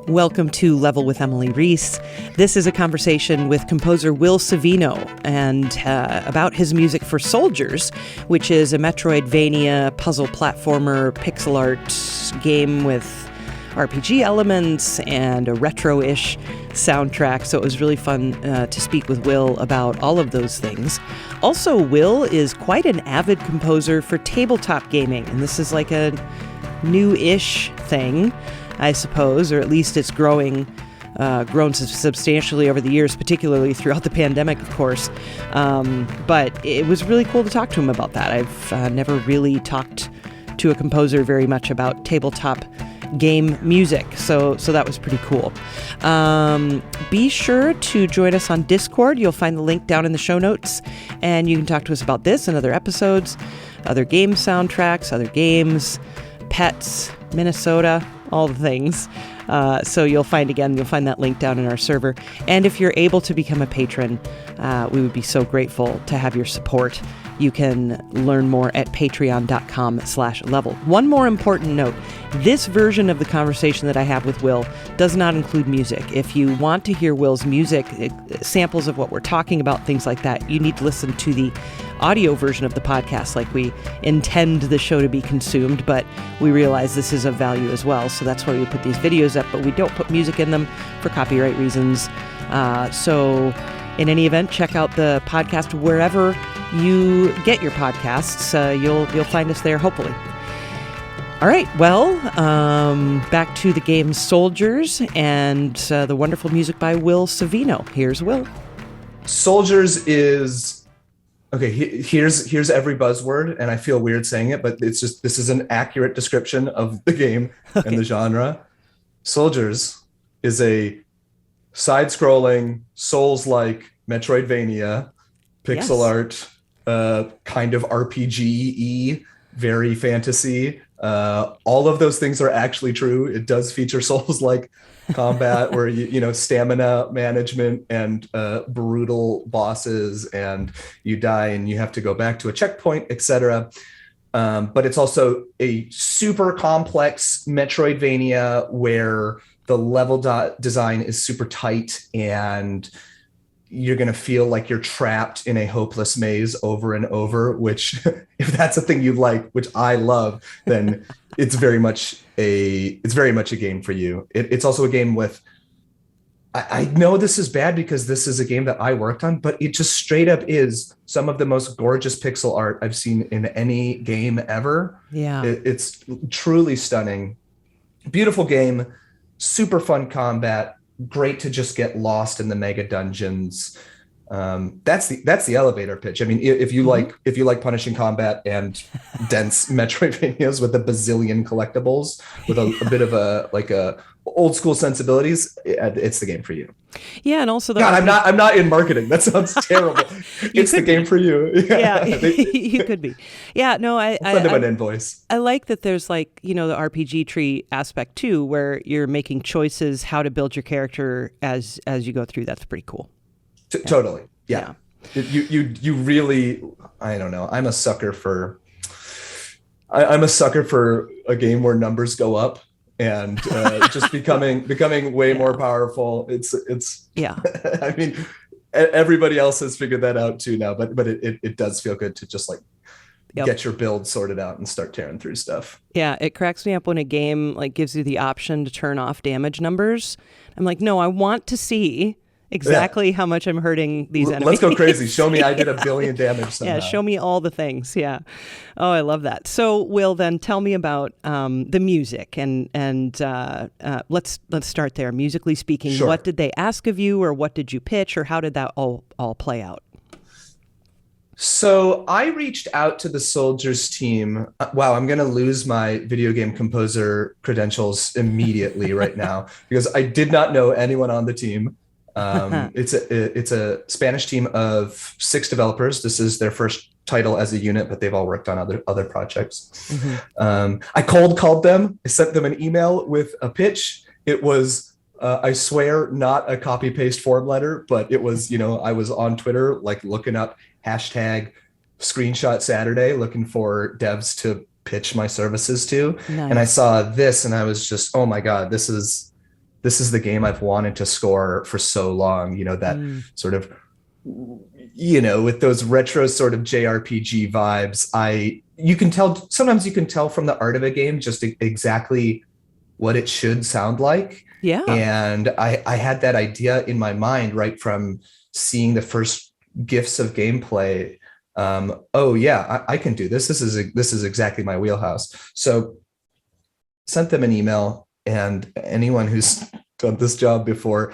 Welcome to Level with Emily Reese. This is a conversation with composer Will Savino and about his music for Souldiers, which is a Metroidvania puzzle platformer pixel art game with RPG elements and a retro-ish soundtrack. So it was really fun to speak with Will about all of those things. Also, Will is quite an avid composer for tabletop gaming, and this is like a new-ish thing, I suppose, or at least it's grown substantially over the years, particularly throughout the pandemic, of course. But it was really cool to talk to him about that. I've never really talked to a composer very much about tabletop game music, so that was pretty cool. Be sure to join us on Discord. You'll find the link down in the show notes, and you can talk to us about this and other episodes, other game soundtracks, other games, pets, Minnesota, all the things. So you'll find that link down in our server. And if you're able to become a patron, we would be so grateful to have your support. You can learn more at patreon.com/level. One more important note. This version of the conversation that I have with Will does not include music. If you want to hear Will's music, samples of what we're talking about, things like that, you need to listen to the audio version of the podcast. Like, we intend the show to be consumed, but we realize this is of value as well. So that's why we put these videos up, but we don't put music in them for copyright reasons. So in any event, check out the podcast wherever you get your podcasts. You'll find us there, hopefully. All right, well, back to the game Souldiers and the wonderful music by Will Savino. Here's Will. Souldiers is, okay, here's every buzzword, and I feel weird saying it, but it's just, this is an accurate description of the game and the genre. Souldiers is a side-scrolling, Souls-like Metroidvania, pixel art, kind of RPG-y, very fantasy. All of those things are actually true. It does feature Souls-like combat where you know, stamina management and brutal bosses, and you die and you have to go back to a checkpoint, etc. But it's also a super complex Metroidvania where the level design is super tight, and you're going to feel like you're trapped in a hopeless maze over and over, which if that's a thing you like, which I love, then it's very much a game for you. It's also a game with, I know this is bad because this is a game that I worked on, but it just straight up is some of the most gorgeous pixel art I've seen in any game ever. Yeah. It's truly stunning. Beautiful game, super fun combat, great to just get lost in the mega dungeons. That's the elevator pitch. I mean, if you like punishing combat and dense Metroidvanias with a bazillion collectibles with a bit of a old school sensibilities, it's the game for you. Yeah, and also God, I'm not in marketing. That sounds terrible. It's the game for you. Yeah, you could be. Yeah, no, I'll send them an invoice. I like that there's, like, you know, the RPG tree aspect too, where you're making choices how to build your character as you go through. That's pretty cool. Totally. Yeah. You really, I don't know. I'm a sucker for a game where numbers go up and just becoming way more powerful. It's yeah. I mean, everybody else has figured that out too now, but it does feel good to just like get your build sorted out and start tearing through stuff. Yeah, it cracks me up when a game like gives you the option to turn off damage numbers. I'm like, no, I want to see exactly how much I'm hurting these enemies. Let's go crazy. Show me I did 1 billion damage somehow. Yeah, show me all the things. Yeah. Oh, I love that. So, Will, then tell me about the music and let's start there. Musically speaking, sure. What did they ask of you, or what did you pitch, or how did that all play out? So I reached out to the Souldiers team. Wow, I'm going to lose my video game composer credentials immediately right now because I did not know anyone on the team. It's a Spanish team of 6 developers. This is their first title as a unit, but they've all worked on other projects. Mm-hmm. I cold called them. I sent them an email with a pitch. It was, I swear, not a copy paste form letter, but it was, you know, I was on Twitter, like looking up hashtag screenshot Saturday, looking for devs to pitch my services to. Nice. And I saw this and I was just, oh my God, this is this is the game I've wanted to score for so long, that sort of, with those retro sort of JRPG vibes. Sometimes you can tell from the art of a game just exactly what it should sound like. Yeah. And I had that idea in my mind right from seeing the first gifs of gameplay. I can do this. This is exactly my wheelhouse. So sent them an email, and anyone who's done this job before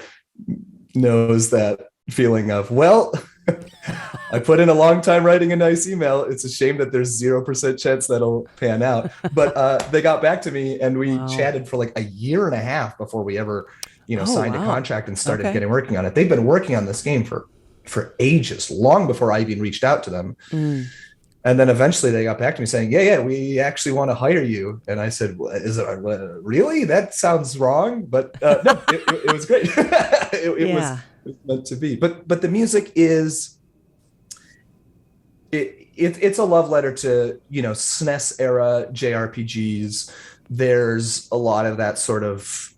knows that feeling of, well, I put in a long time writing a nice email. It's a shame that there's 0% chance that'll pan out. But they got back to me, and we chatted for like a year and a half before we ever, signed a contract and started getting working on it. They've been working on this game for ages, long before I even reached out to them. And then eventually they got back to me saying, yeah, we actually want to hire you. And I said, is it really? That sounds wrong. But no, it was great. It was meant to be. But the music is, it's a love letter to, SNES era JRPGs. There's a lot of that sort of,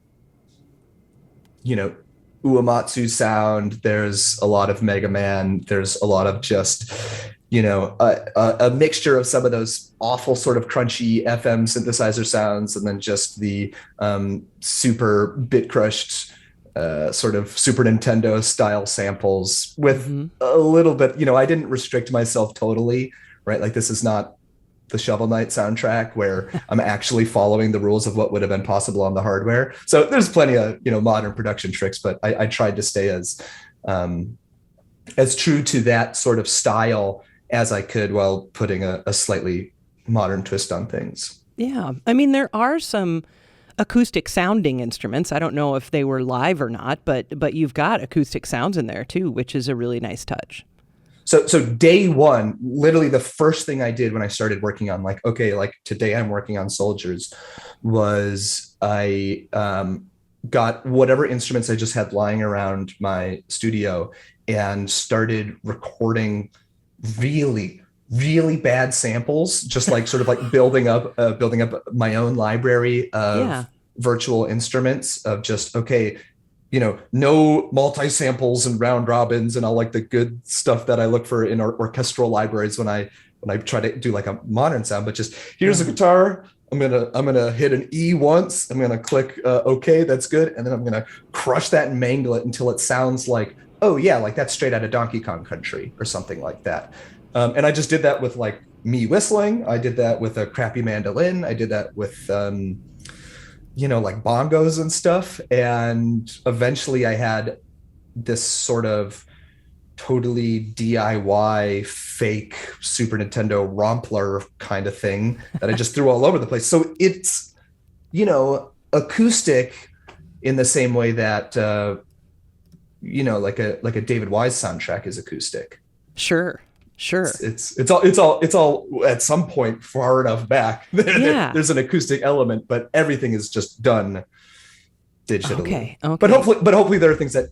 Uematsu sound. There's a lot of Mega Man. There's a lot of just, a mixture of some of those awful sort of crunchy FM synthesizer sounds, and then just the super bit crushed sort of Super Nintendo style samples with a little bit, I didn't restrict myself totally, right? Like, this is not the Shovel Knight soundtrack where I'm actually following the rules of what would have been possible on the hardware. So there's plenty of, modern production tricks, but I tried to stay as true to that sort of style as I could while putting a slightly modern twist on things. Yeah. I mean, there are some acoustic sounding instruments. I don't know if they were live or not, but you've got acoustic sounds in there too, which is a really nice touch. So day one, literally the first thing I did when I started working on today I'm working on Souldiers, was I got whatever instruments I just had lying around my studio and started recording really, really bad samples, just like sort of like building up my own library of virtual instruments of just, no multi-samples and round robins and all like the good stuff that I look for in orchestral libraries when I try to do like a modern sound, but just here's a guitar. I'm gonna hit an E once. I'm gonna click OK, that's good, and then I'm gonna crush that and mangle it until it sounds like, oh yeah, like that's straight out of Donkey Kong Country or something like that. And I just did that with like me whistling. I did that with a crappy mandolin. I did that with like bongos and stuff. And eventually I had this sort of totally DIY fake Super Nintendo rompler kind of thing that I just threw all over the place. So it's, acoustic in the same way that, like a David Wise soundtrack is acoustic. Sure. It's all at some point far enough back. There's an acoustic element, but everything is just done digitally. Okay. But hopefully there are things that,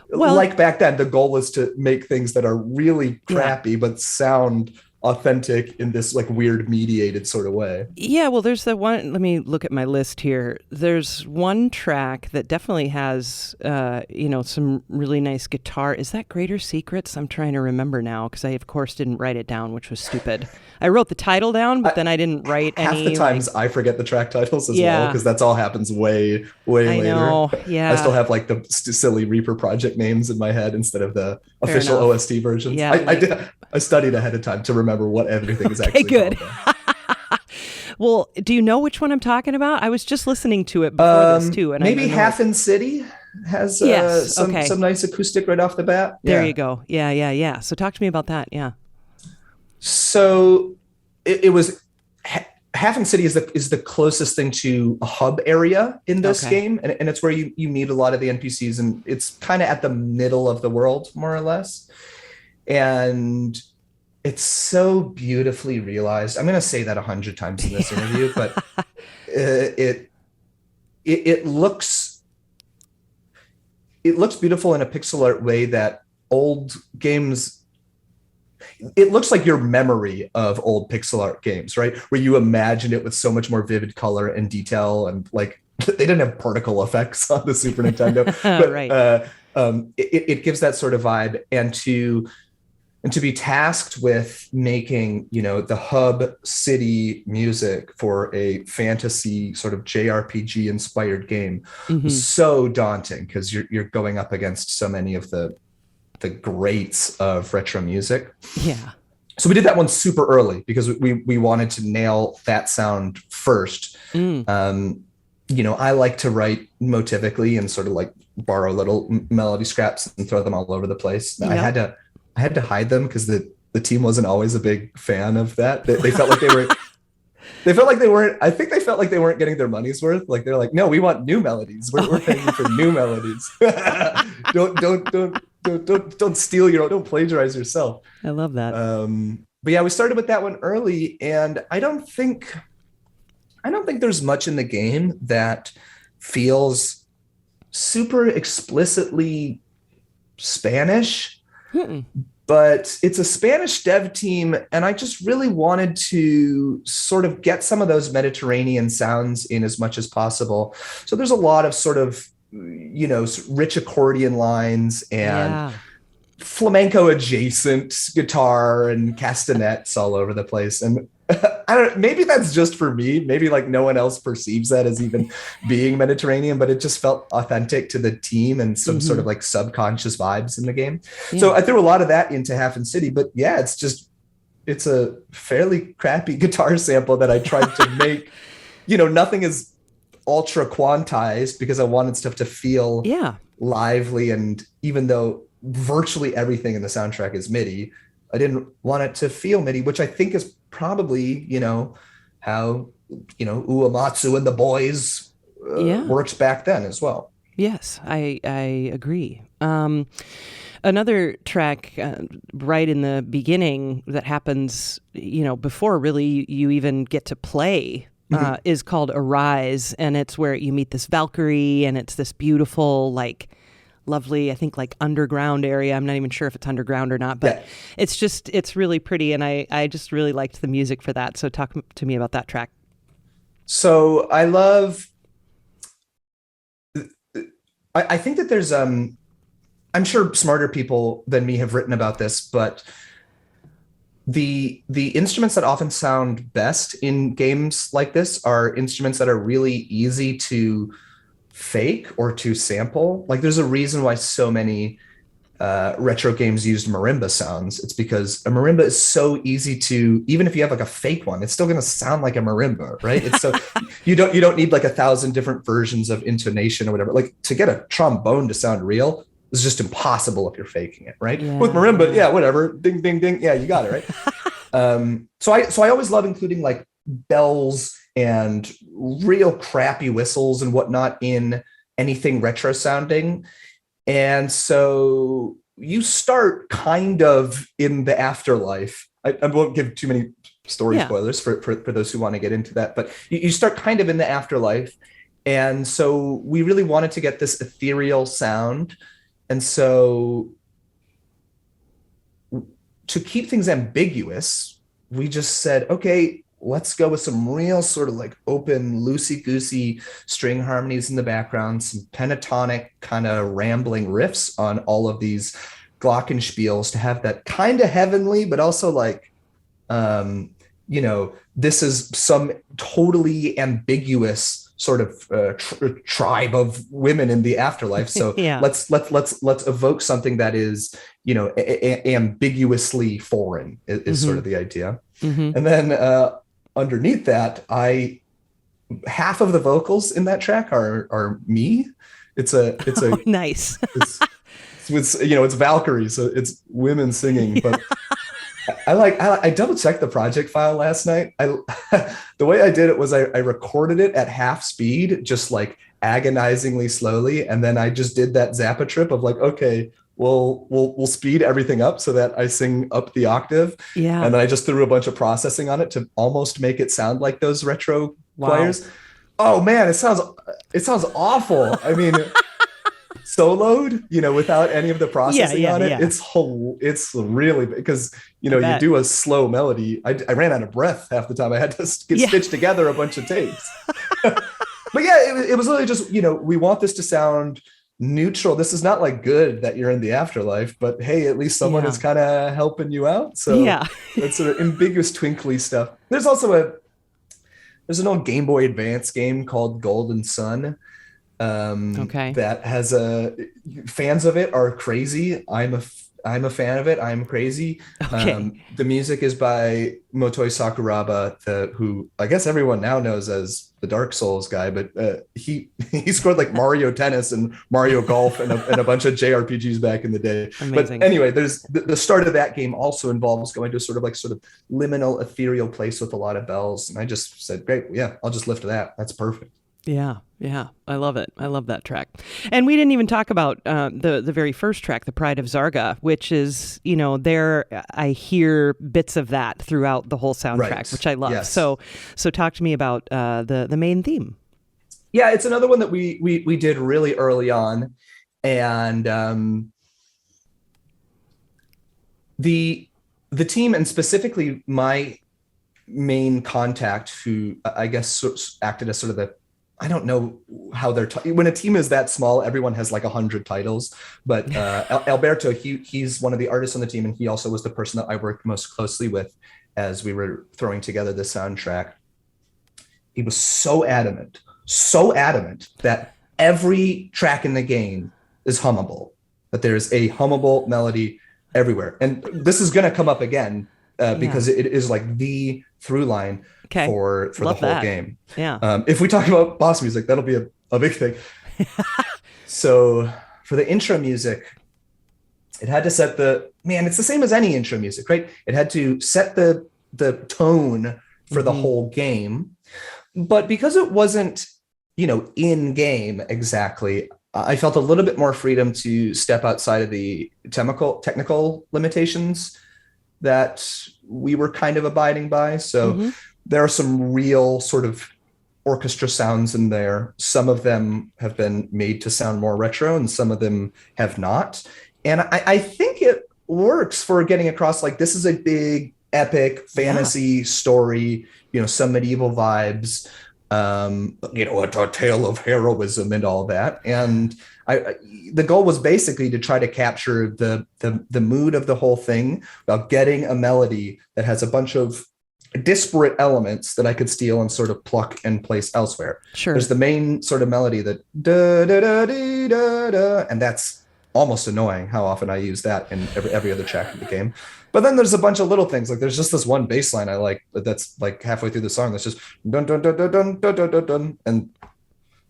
like back then, the goal was to make things that are really crappy but sound authentic in this like weird mediated sort of way. Yeah, well, there's the one, let me look at my list here. There's one track that definitely has, some really nice guitar. Is that Greater Secrets? I'm trying to remember now because I, of course, didn't write it down, which was stupid. I wrote the title down, but then I didn't write half any. Half the times I forget the track titles as well, because that's all happens way later. Know, yeah. I still have like the silly Reaper project names in my head instead of the official OST versions. Yeah, I studied ahead of time to remember what everything is actually good. Well, do you know which one I'm talking about? I was just listening to it before this too. And maybe Half-In City has some nice acoustic right off the bat. There you go. Yeah. So talk to me about that. Yeah. So it was Half-In City is the closest thing to a hub area in this game, and it's where you meet a lot of the NPCs, and it's kind of at the middle of the world, more or less. And it's so beautifully realized. I'm going to say that 100 times in this interview, but it looks beautiful in a pixel art way that old games. It looks like your memory of old pixel art games, right? Where you imagine it with so much more vivid color and detail and like they didn't have particle effects on the Super Nintendo, but Right. It gives that sort of vibe. And to be tasked with making, the hub city music for a fantasy sort of JRPG inspired game was so daunting, because you're going up against so many of the greats of retro music. Yeah. So we did that one super early because we wanted to nail that sound first. I like to write motivically and sort of like borrow little melody scraps and throw them all over the place. Yep. I had to hide them because the team wasn't always a big fan of that. They felt like they felt like they weren't. I think they felt like they weren't getting their money's worth. Like they're like, no, we want new melodies. We're paying you for new melodies. Don't steal don't plagiarize yourself. I love that. But yeah, we started with that one early, and I don't think there's much in the game that feels super explicitly Spanish. But it's a Spanish dev team, and I just really wanted to sort of get some of those Mediterranean sounds in as much as possible. So there's a lot of sort of, rich accordion lines and flamenco adjacent guitar and castanets all over the place. And maybe that's just for me. Maybe like no one else perceives that as even being Mediterranean, but it just felt authentic to the team and some sort of like subconscious vibes in the game. Yeah. So I threw a lot of that into Half in City, but yeah, it's a fairly crappy guitar sample that I tried to make. Nothing is ultra quantized because I wanted stuff to feel lively. And even though virtually everything in the soundtrack is MIDI, I didn't want it to feel MIDI, which I think is probably, how, Uematsu and the Boys works back then as well. Yes, I agree. Another track right in the beginning that happens, before really you even get to play is called Arise. And it's where you meet this Valkyrie, and it's this beautiful, like, lovely, I think like underground area. I'm not even sure if it's underground or not, but it's really pretty. And I just really liked the music for that. So talk to me about that track. So I think that there's, I'm sure smarter people than me have written about this, but the instruments that often sound best in games like this are instruments that are really easy to fake or to sample. Like there's a reason why so many retro games used marimba sounds. It's because a marimba is so easy to, even if you have like a fake one, it's still going to sound like a marimba, right? It's so you don't need like 1,000 different versions of intonation or whatever. Like to get a trombone to sound real is just impossible if you're faking it, right? With marimba, whatever, ding ding ding, you got it, right? So I always love including like bells and real crappy whistles and whatnot in anything retro sounding. And so you start kind of in the afterlife. I won't give too many story spoilers for those who want to get into that, but you start kind of in the afterlife. And so we really wanted to get this ethereal sound. And so to keep things ambiguous, we just said, okay, let's go with some real sort of like open, loosey-goosey string harmonies in the background, some pentatonic kind of rambling riffs on all of these glockenspiels to have that kind of heavenly, but also like, this is some totally ambiguous sort of tribe of women in the afterlife. So let's evoke something that is, ambiguously foreign is sort of the idea. And then underneath that, half of the vocals in that track are me. It's nice. It's Valkyrie, so it's women singing. But I double checked the project file last night. The way I did it was I recorded it at half speed, just like agonizingly slowly, and then I just did that Zappa trip of like, okay, we'll speed everything up so that I sing up the octave. Yeah. And then I just threw a bunch of processing on it to almost make it sound like those retro choirs. Oh man, it sounds awful. I mean, soloed, without any of the processing on it. Yeah. It's really, because, you do a slow melody. I ran out of breath half the time. I had to get stitched together a bunch of takes. But yeah, it was literally just, we want this to sound neutral. This is not like good that you're in the afterlife, but hey, at least someone is kind of helping you out. So Yeah. it's sort of ambiguous, twinkly stuff. There's an old Game Boy Advance game called Golden Sun. Okay. That has fans of it are crazy. I'm a fan of it. I'm crazy. Okay. The music is by Motoi Sakuraba, who I guess everyone now knows as the Dark Souls guy, but he scored like Mario Tennis and Mario Golf and a bunch of JRPGs back in the day. Amazing. But anyway, there's the start of that game also involves going to a sort of liminal, ethereal place with a lot of bells. And I just said, great, yeah, I'll just lift that. That's perfect. Yeah, I love it. I love that track. And we didn't even talk about the very first track, "The Pride of Zarga," which is, there I hear bits of that throughout the whole soundtrack, Right. which I love. Yes. So talk to me about the main theme. Yeah, it's another one that we did really early on, and the team, and specifically my main contact, who I guess acted as sort of I don't know how when a team is that small, everyone has like 100 titles, but Alberto, he's one of the artists on the team, and he also was the person that I worked most closely with as we were throwing together the soundtrack. He was so adamant that every track in the game is hummable, that there's a hummable melody everywhere. And this is going to come up again because it is like the through line for the whole game. Yeah. If we talk about boss music, that'll be a big thing. So for the intro music, it had to set it's the same as any intro music, right? It had to set the tone for the whole game. But because it wasn't, in game exactly, I felt a little bit more freedom to step outside of the technical limitations that we were kind of abiding by. So there are some real sort of orchestra sounds in there. Some of them have been made to sound more retro and some of them have not. And I think it works for getting across, like, this is a big epic fantasy story, some medieval vibes, a tale of heroism and all that. And the goal was basically to try to capture the mood of the whole thing about getting a melody that has a bunch of disparate elements that I could steal and sort of pluck and place elsewhere. Sure. There's the main sort of melody that da da da dee, da da, and that's almost annoying how often I use that in every other track of the game. But then there's a bunch of little things, like there's just this one bass line I like that's like halfway through the song that's just dun dun dun dun dun dun dun dun dun. And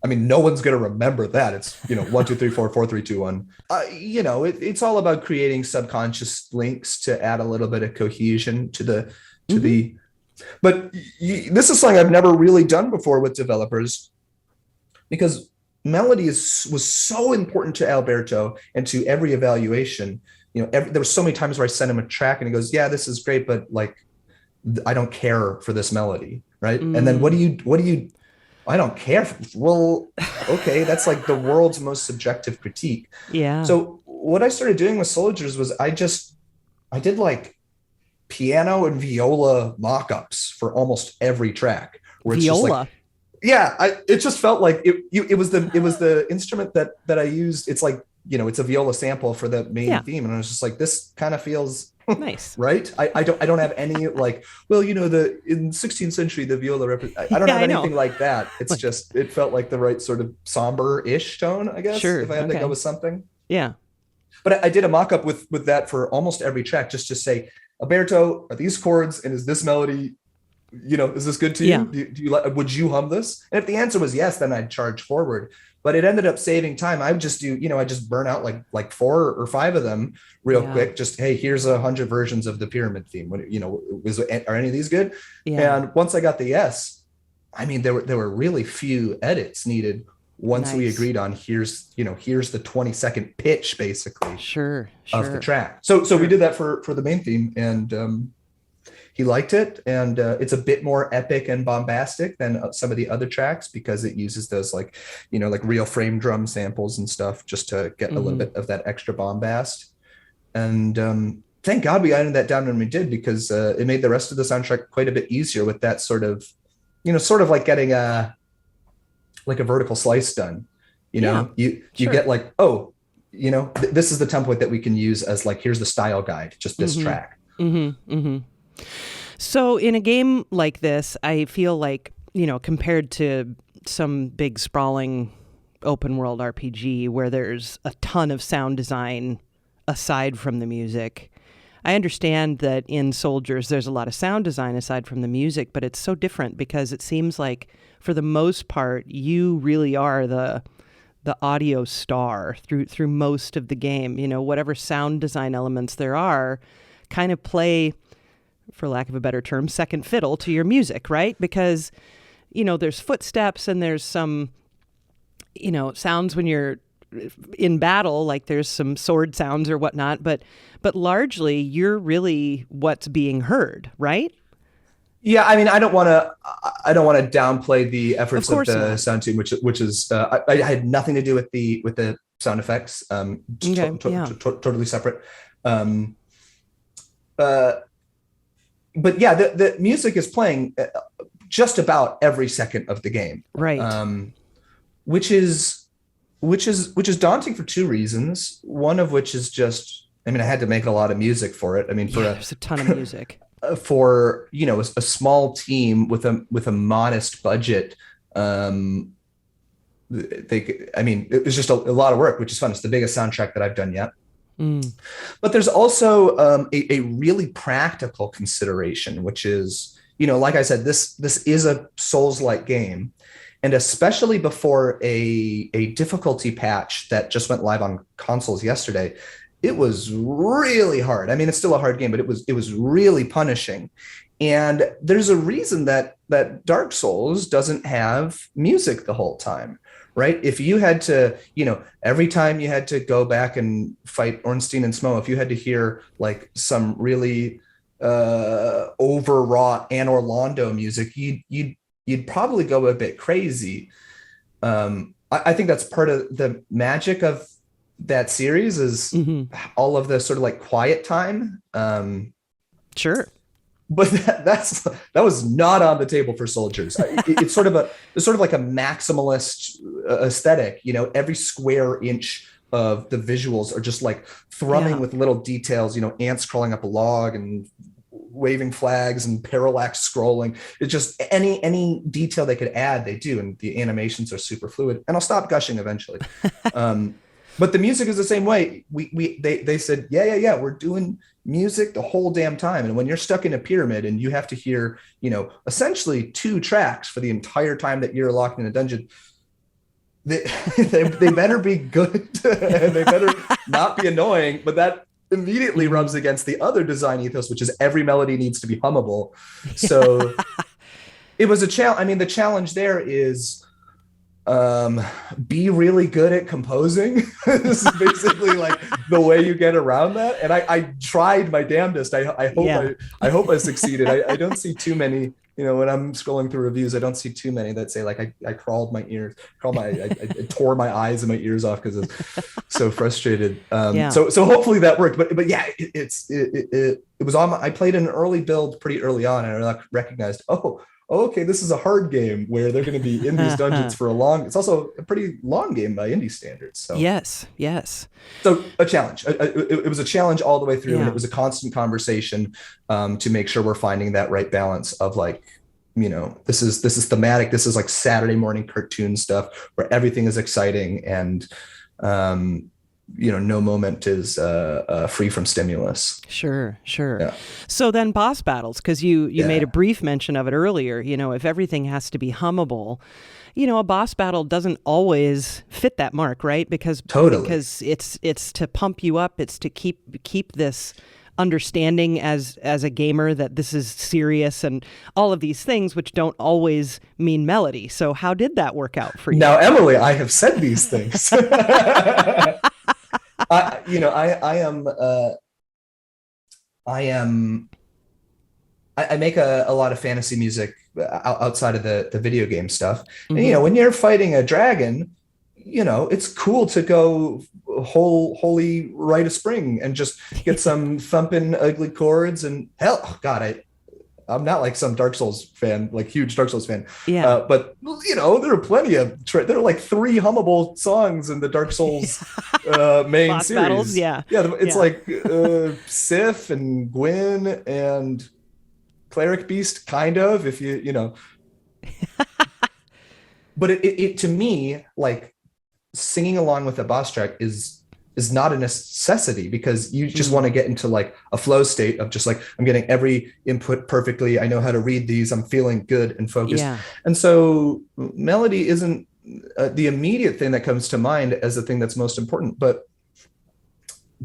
I mean, no one's gonna remember that. It's 1 2 3 4 4 3 2 1. It's all about creating subconscious links to add a little bit of cohesion to the. But this is something I've never really done before with developers, because melody was so important to Alberto and to every evaluation. There were so many times where I sent him a track and he goes, "Yeah, this is great, but like, I don't care for this melody," right? And then what do you? I don't care. Well, okay, that's like the world's most subjective critique. Yeah. So what I started doing with Souldiers was I did like piano and viola mock-ups for almost every track. Where it's viola. Just like, yeah, it just felt like it was the instrument that I used. It's like, it's a viola sample for the main theme, and I was just like, this kind of feels nice, right? I don't have any like, well, in 16th century the viola I don't have anything like that. It's just, it felt like the right sort of somber-ish tone, I guess. Sure. If I had to go with something. Yeah. But I did a mock-up with that for almost every track, just to say, Alberto, are these chords and is this melody, is this good to you? Yeah. Would you hum this? And if the answer was yes, then I'd charge forward. But it ended up saving time. I would just do, I just burn out like 4 or 5 of them real quick. Just, hey, here's 100 versions of the pyramid theme. Are any of these good? Yeah. And once I got the yes, I mean, there were really few edits needed. Once we agreed on here's the 20-second pitch, basically, of the track. So we did that for the main theme, and he liked it. And it's a bit more epic and bombastic than some of the other tracks, because it uses those like real frame drum samples and stuff, just to get a little bit of that extra bombast. And thank God we ironed that down when we did, because it made the rest of the soundtrack quite a bit easier with that sort of like getting like a vertical slice done. You know, you sure. get like, oh, you know, this is the template that we can use as like, here's the style guide, just this track. So in a game like this, I feel like, you know, compared to some big sprawling open world RPG where there's a ton of sound design aside from the music, I understand that in Souldiers there's a lot of sound design aside from the music, but it's so different because it seems like for the most part you really are the audio star through most of the game. You know, whatever sound design elements there are kind of play, for lack of a better term, second fiddle to your music, right? Because, you know, there's footsteps and there's some, you know, sounds when you're in battle, like there's some sword sounds or whatnot, but largely you're really what's being heard, right? Yeah, I mean, I don't want to downplay the efforts of the not. sound team, which is I had nothing to do with the sound effects, totally separate. But yeah, the music is playing just about every second of the game, right? Which is daunting for two reasons. One of which is just, I mean, I had to make a lot of music for it. I mean, there's a ton of music. For, you know, a small team with a modest budget, I mean, it was just a lot of work, which is fun. It's the biggest soundtrack that I've done yet. But there's also a really practical consideration, which is, you know, like I said, this is a Souls-like game, and especially before a difficulty patch that just went live on consoles yesterday, it was really hard. I mean, it's still a hard game, but it was really punishing. And there's a reason that Dark Souls doesn't have music the whole time, right? If you had to, you know, every time you had to go back and fight Ornstein and Smough, if you had to hear like some really overwrought Anor Londo music, you'd probably go a bit crazy. I think that's part of the magic of that series is all of the sort of like quiet time. Sure. But that was not on the table for Souldiers. It's sort of like a maximalist aesthetic. You know, every square inch of the visuals are just like thrumming with little details. You know, ants crawling up a log and waving flags and parallax scrolling. It's just any detail they could add, they do, and the animations are super fluid. And I'll stop gushing eventually. But the music is the same way. They said, yeah, we're doing music the whole damn time. And when you're stuck in a pyramid and you have to hear, you know, essentially 2 tracks for the entire time that you're locked in a dungeon, they better be good and they better not be annoying. But that immediately rubs against the other design ethos, which is every melody needs to be hummable. So it was a challenge. I mean, the challenge there is be really good at composing. This is basically like the way you get around that. And I tried my damnedest. I hope I succeeded. I don't see too many, you know, when I'm scrolling through reviews, I don't see too many that say like I crawled my ears, I tore my eyes and my ears off because I was so frustrated. So hopefully that worked. But yeah, it was on. I played an early build pretty early on, and I recognized, okay, this is a hard game where they're going to be in these dungeons for it's also a pretty long game by indie standards. So Yes. So a challenge. It was a challenge all the way through, and it was a constant conversation to make sure we're finding that right balance of like, you know, this is thematic. This is like Saturday morning cartoon stuff where everything is exciting and, you know, no moment is free from stimulus. Sure. Yeah. So then boss battles, because you made a brief mention of it earlier, you know, if everything has to be hummable, you know, a boss battle doesn't always fit that mark, right? Because it's to pump you up, it's to keep this understanding as a gamer that this is serious and all of these things, which don't always mean melody. So how did that work out for you? Now, Emily, I have said these things. I make a lot of fantasy music outside of the video game stuff. And, you know, when you're fighting a dragon, you know, it's cool to go holy rite of spring and just get some thumping ugly chords and hell, God, I'm not like some Dark Souls fan, like huge Dark Souls fan. Yeah. But there are plenty of there are like 3 hummable songs in the Dark Souls main Boss series. battles, yeah. It's like Sif and Gwyn and Cleric Beast, kind of, if you know. But it to me, like, singing along with a boss track is not a necessity, because you just want to get into like a flow state of just like, I'm getting every input perfectly. I know how to read these. I'm feeling good and focused. Yeah. And so melody isn't the immediate thing that comes to mind as the thing that's most important, but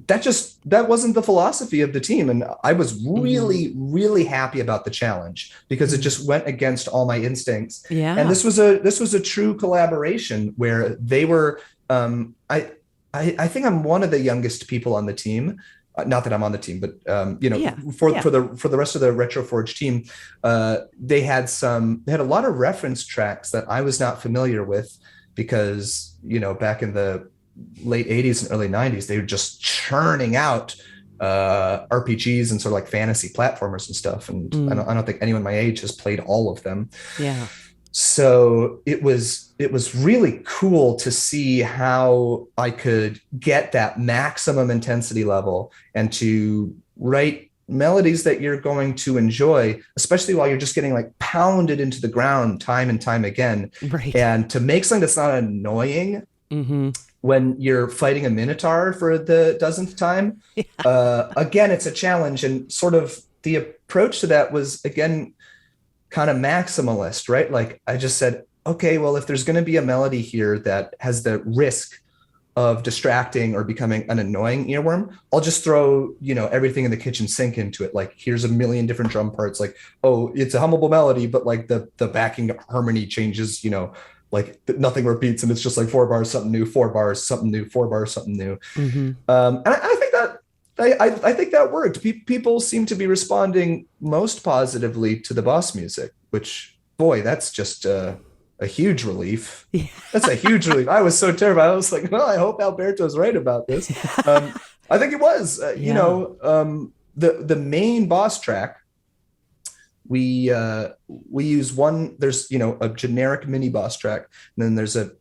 that wasn't the philosophy of the team. And I was really, really happy about the challenge, because it just went against all my instincts. Yeah. And this was a true collaboration where they were, I think I'm one of the youngest people on the team. Not that I'm on the team, but for the rest of the Retroforge team, they had a lot of reference tracks that I was not familiar with, because back in the late 80s and early 90s, they were just churning out RPGs and sort of like fantasy platformers and stuff. And I don't think anyone my age has played all of them. Yeah. So it was really cool to see how I could get that maximum intensity level and to write melodies that you're going to enjoy, especially while you're just getting like pounded into the ground time and time again. Right. And to make something that's not annoying when you're fighting a Minotaur for the dozenth time. Again, it's a challenge. And sort of the approach to that was, again, kind of maximalist, right? Like, I just said, okay, well, if there's going to be a melody here that has the risk of distracting or becoming an annoying earworm, I'll just throw, everything in the kitchen sink into it. Like, here's a million different drum parts. Like, oh, it's a hummable melody, but like the backing harmony changes, like nothing repeats, and it's just like 4 bars, something new, 4 bars, something new, 4 bars, something new. And I think that I think that worked. People seem to be responding most positively to the boss music, which, boy, that's just a huge relief. Yeah. That's a huge relief. I was so terrified. I was like, well, I hope Alberto's right about this. I think it was. The main boss track, we use one. There's a generic mini boss track, and then there's a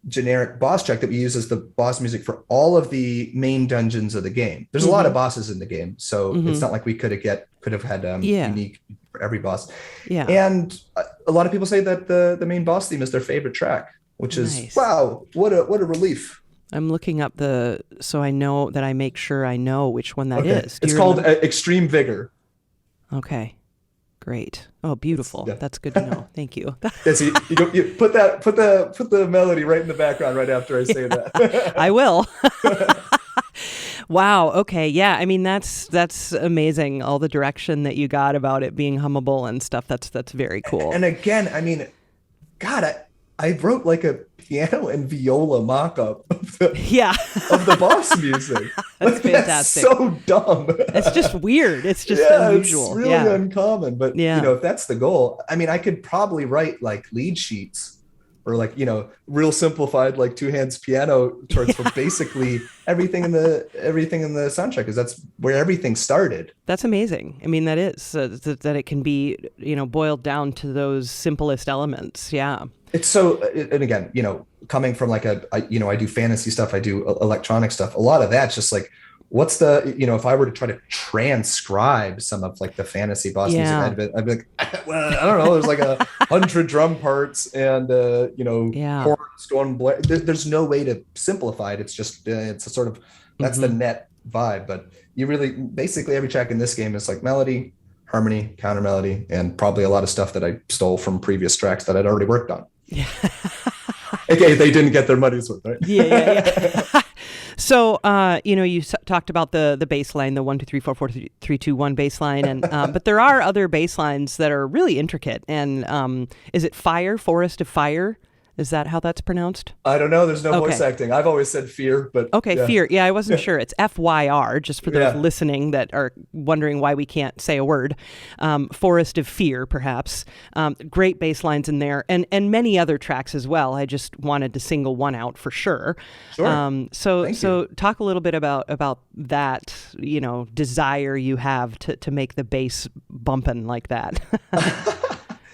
generic boss track that we use as the boss music for all of the main dungeons of the game. There's a lot of bosses in the game, so it's not like we could have had unique for every boss. Yeah. And a lot of people say that the main boss theme is their favorite track, which is wow, what a relief. I'm looking up so I know that I make sure I know which one that is. It's called Extreme Vigor. Okay. Great. Oh, beautiful. Yeah. That's good to know. Thank you. So you put the melody right in the background right after I say that. I will. Wow. Okay. Yeah. I mean, that's amazing. All the direction that you got about it being hummable and stuff. That's very cool. And again, I mean, God, I wrote like a piano and viola mock-up of the boss music. That's fantastic. That's so dumb. It's just weird. It's just unusual. It's really uncommon. But if that's the goal, I mean, I could probably write like lead sheets or like, real simplified, like 2 hands piano charts for basically everything in the soundtrack, because that's where everything started. That's amazing. I mean, that is that it can be, boiled down to those simplest elements. Yeah. It's so, and again, coming from like I do fantasy stuff, I do electronic stuff. A lot of that's just like, what's the, if I were to try to transcribe some of like the fantasy boss music, I'd be like, well, I don't know. There's like 100 drum parts and, horns going blare. There's no way to simplify it. It's just, it's a sort of, that's the net vibe. But you really, basically every track in this game is like melody, harmony, counter melody, and probably a lot of stuff that I stole from previous tracks that I'd already worked on. Yeah. Okay, they didn't get their money's worth, right? Yeah. So, you talked about the bass line, the 1 2 3 4 4 3 2 1 bass line, and but there are other bass lines that are really intricate. And is it Forest of Fire? Is that how that's pronounced? I don't know. There's no Okay. voice acting. I've always said fear, but Okay, yeah. fear. Yeah, I wasn't sure. It's FYR, just for those Yeah. listening that are wondering why we can't say a word. Forest of Fear, perhaps. Great bass lines in there, and many other tracks as well. I just wanted to single one out for sure. Sure. So talk a little bit about that, desire you have to make the bass bumping like that.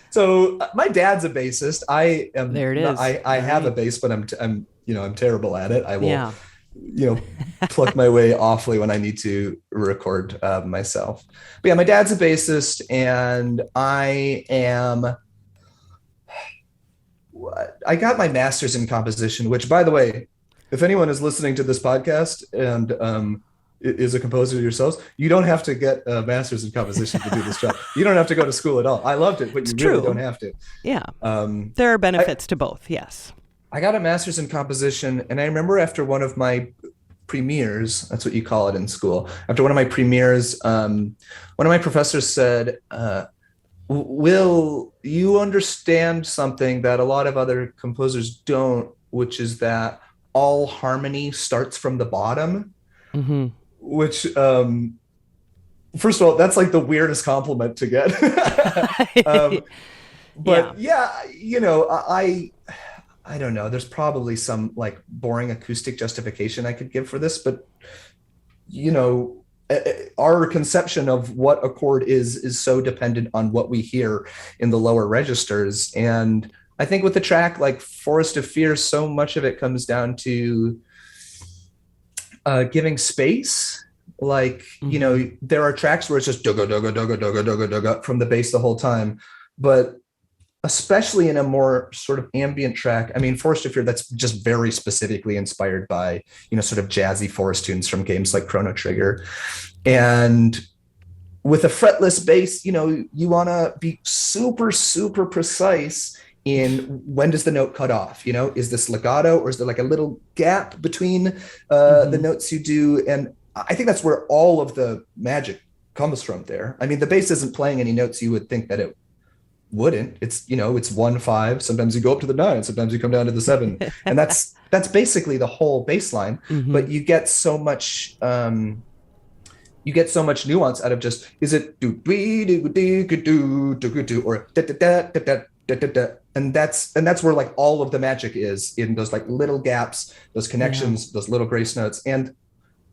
So my dad's a bassist. I am. There it is. I have a bass, but I'm terrible at it. I will, Yeah. pluck my way awfully when I need to record myself. But yeah, my dad's a bassist, and I got my master's in composition. Which, by the way, if anyone is listening to this podcast and is a composer yourselves, you don't have to get a master's in composition to do this job. You don't have to go to school at all. I loved it, but you really don't have to. Yeah. There are benefits to both. Yes. I got a master's in composition, and I remember after one of my premieres, that's what you call it in school, after one of my premieres, one of my professors said, Will, you understand something that a lot of other composers don't, which is that all harmony starts from the bottom. Mm-hmm. Which, first of all, that's like the weirdest compliment to get. But yeah, I don't know. There's probably some like boring acoustic justification I could give for this, but our conception of what a chord is so dependent on what we hear in the lower registers. And I think with the track like Forest of Fear, so much of it comes down to giving space. Like, there are tracks where it's just dugga, dugga, dugga, dugga, dugga, dugga from the bass the whole time. But especially in a more sort of ambient track, I mean, Forest of Fear, that's just very specifically inspired by, sort of jazzy forest tunes from games like Chrono Trigger. And with a fretless bass, you want to be super, super precise in when does the note cut off? Is this legato, or is there like a little gap between the notes you do? And I think that's where all of the magic comes from there. I mean, the bass isn't playing any notes you would think that it wouldn't. It's, it's 1-5. Sometimes you go up to the 9, sometimes you come down to the 7. And that's basically the whole bass line. Mm-hmm. But you get so much nuance out of just, is it do do do do do do or da da da da da da da da. And that's where like all of the magic is, in those like little gaps, those connections, those little grace notes. And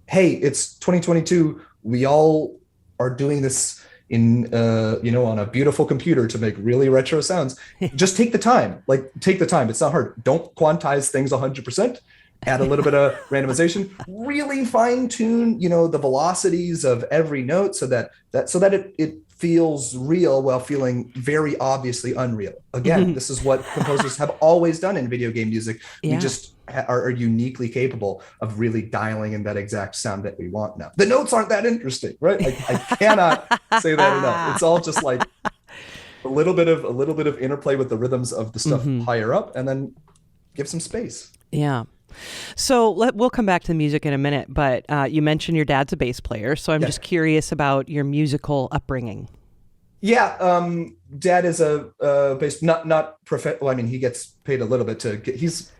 hey, it's 2022. We all are doing this in on a beautiful computer to make really retro sounds. Just take the time. Take the time. It's not hard. Don't quantize things 100%. Add a little bit of randomization. Really fine tune, the velocities of every note so that it feels real while feeling very obviously unreal. Again, this is what composers have always done in video game music. Yeah. We just are uniquely capable of really dialing in that exact sound that we want now. The notes aren't that interesting, right? I cannot say that enough. It's all just like a little bit of interplay with the rhythms of the stuff higher up, and then give some space. Yeah. So we'll come back to the music in a minute, but you mentioned your dad's a bass player, so I'm just curious about your musical upbringing. Yeah, dad is a bass, not well, I mean, he gets paid a little bit to get, he's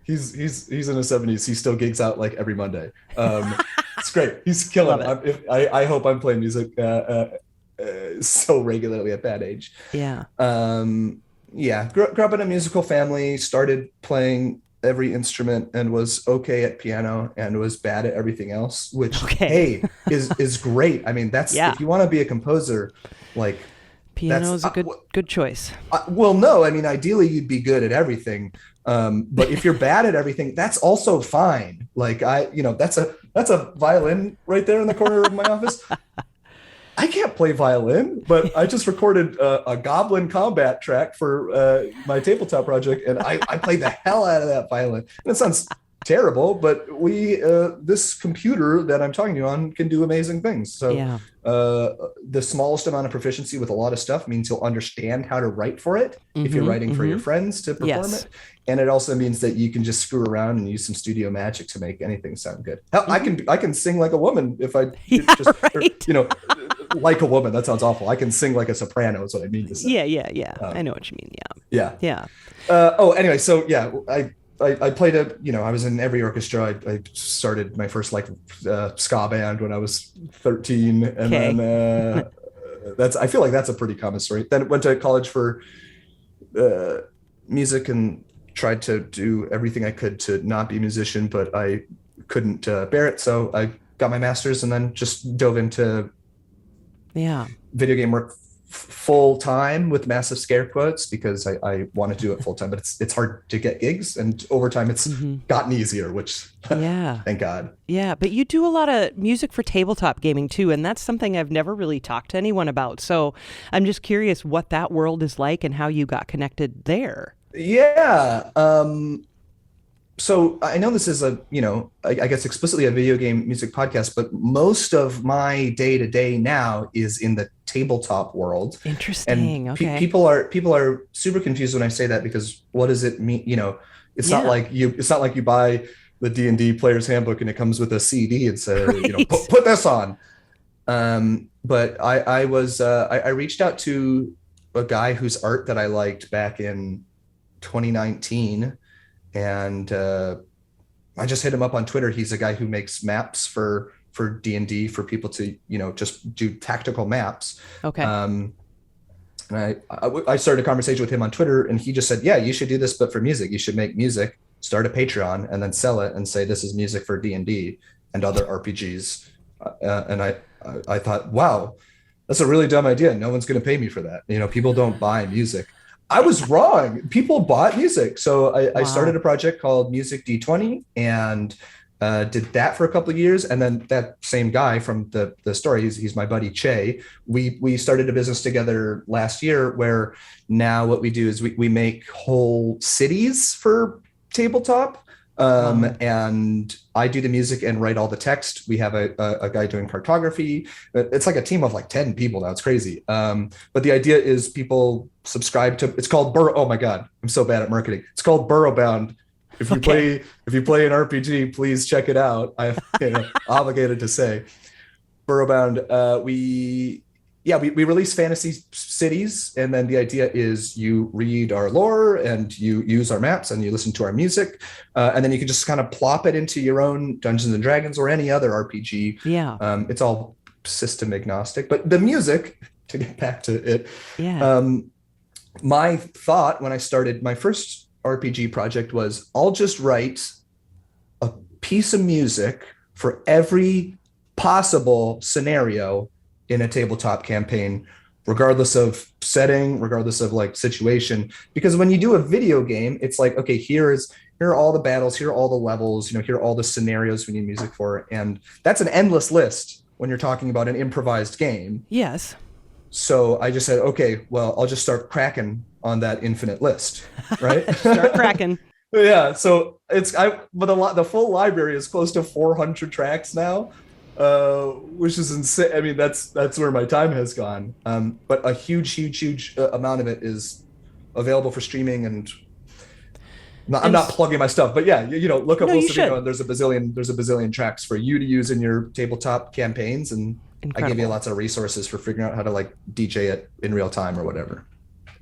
in his 70s. He still gigs out like every Monday. It's great. He's killing it. I hope I'm playing music so regularly at that age. Yeah. Grew up in a musical family, started playing every instrument and was okay at piano and was bad at everything else, which is great. I mean, that's if you want to be a composer, like piano is a good choice. Well, no, I mean, ideally you'd be good at everything. But if you're bad at everything, that's also fine. Like that's a violin right there in the corner of my office. I can't play violin, but I just recorded a Goblin combat track for my tabletop project, and I played the hell out of that violin. And it sounds terrible, but this computer that I'm talking to you on can do amazing things. So the smallest amount of proficiency with a lot of stuff means you'll understand how to write for it if you're writing for your friends to perform it. And it also means that you can just screw around and use some studio magic to make anything sound good. Hell, I can sing like a woman if I like a woman. That sounds awful. I can sing like a soprano is what I mean to say. Yeah. I know what you mean. Yeah. Anyway, so yeah, I played I was in every orchestra. I started my first ska band when I was 13, and then I feel like that's a pretty common story. Then went to college for music and tried to do everything I could to not be a musician, but I couldn't bear it. So I got my master's and then just dove into video game work full time with massive scare quotes because I want to do it full time, but it's hard to get gigs, and over time it's gotten easier, which thank God. Yeah, but you do a lot of music for tabletop gaming too, and that's something I've never really talked to anyone about. So I'm just curious what that world is like and how you got connected there. Yeah. So I know this is I guess explicitly a video game music podcast, but most of my day to day now is in the tabletop world. Interesting. And okay. People are super confused when I say that, because what does it mean? It's not like you buy the D&D player's handbook and it comes with a CD and say, put this on. But I reached out to a guy whose art that I liked back in 2019. And I just hit him up on Twitter. He's a guy who makes maps for D&D for people to, just do tactical maps. Okay. And I started a conversation with him on Twitter, and he just said, yeah, you should do this, but for music. You should make music, start a Patreon, and then sell it and say, this is music for D&D and other RPGs. And I thought, wow, that's a really dumb idea. No one's going to pay me for that. People don't buy music. I was wrong. People bought music. So I started a project called Music D20 and did that for a couple of years. And then that same guy from the story, he's my buddy Che. We started a business together last year where now what we do is we make whole cities for tabletop. And I do the music and write all the text. We have a guy doing cartography. It's like a team of 10 people now. It's crazy. But the idea is people subscribe to, it's called oh my God, I'm so bad at marketing. It's called Burrowbound. If you play an RPG, please check it out. I'm obligated to say Burrowbound. We release fantasy cities, and then the idea is you read our lore and you use our maps and you listen to our music, and then you can just kind of plop it into your own Dungeons and Dragons or any other RPG. Yeah. It's all system agnostic, but the music, to get back to it, my thought when I started my first RPG project was, I'll just write a piece of music for every possible scenario in a tabletop campaign, regardless of setting, regardless of situation. Because when you do a video game, it's like, okay, here are all the battles, here are all the levels, here are all the scenarios we need music for. And that's an endless list when you're talking about an improvised game. Yes. So I just said, okay, well, I'll just start cracking on that infinite list, right? Start cracking. Yeah. So the full library is close to 400 tracks now. Which is insane. I mean, that's where my time has gone. But a huge amount of it is available for streaming, and I'm not plugging my stuff, but yeah, look up Savino, and there's a bazillion tracks for you to use in your tabletop campaigns, and incredible. I give you lots of resources for figuring out how to DJ it in real time or whatever.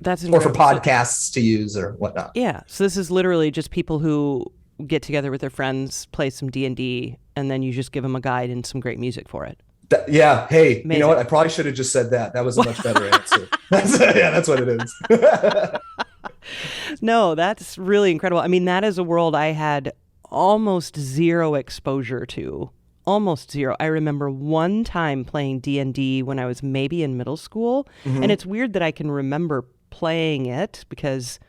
That's incredible. Or for podcasts to use or whatnot. Yeah. So this is literally just people who get together with their friends, play some D&D, and then you just give them a guide and some great music for it. Yeah. Hey, amazing. You know what? I probably should have just said that. That was a much better answer. That's what it is. No, that's really incredible. I mean, that is a world I had almost zero exposure to. Almost zero. I remember one time playing D&D when I was maybe in middle school. Mm-hmm. And it's weird that I can remember playing it because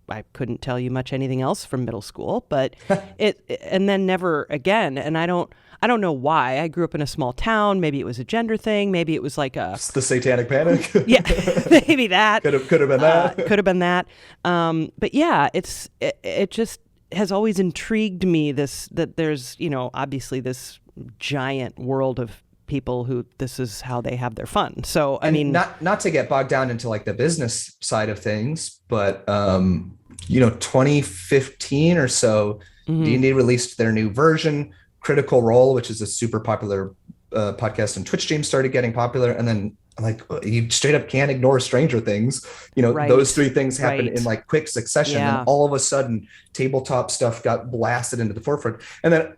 I couldn't tell you much anything else from middle school, but and then never again. And I don't know why. I grew up in a small town. Maybe it was a gender thing. Maybe it was it's the Satanic Panic. Yeah, maybe that. Could have been that. Could have been that. But yeah, it just has always intrigued me that there's, obviously this giant world of people who this is how they have their fun. So I mean, not to get bogged down into the business side of things, but 2015 or so, mm-hmm. D&D released their new version, Critical Role, which is a super popular podcast and Twitch streams started getting popular, and then like you straight up can't ignore Stranger Things. Those three things happen in like quick succession, and all of a sudden tabletop stuff got blasted into the forefront. And then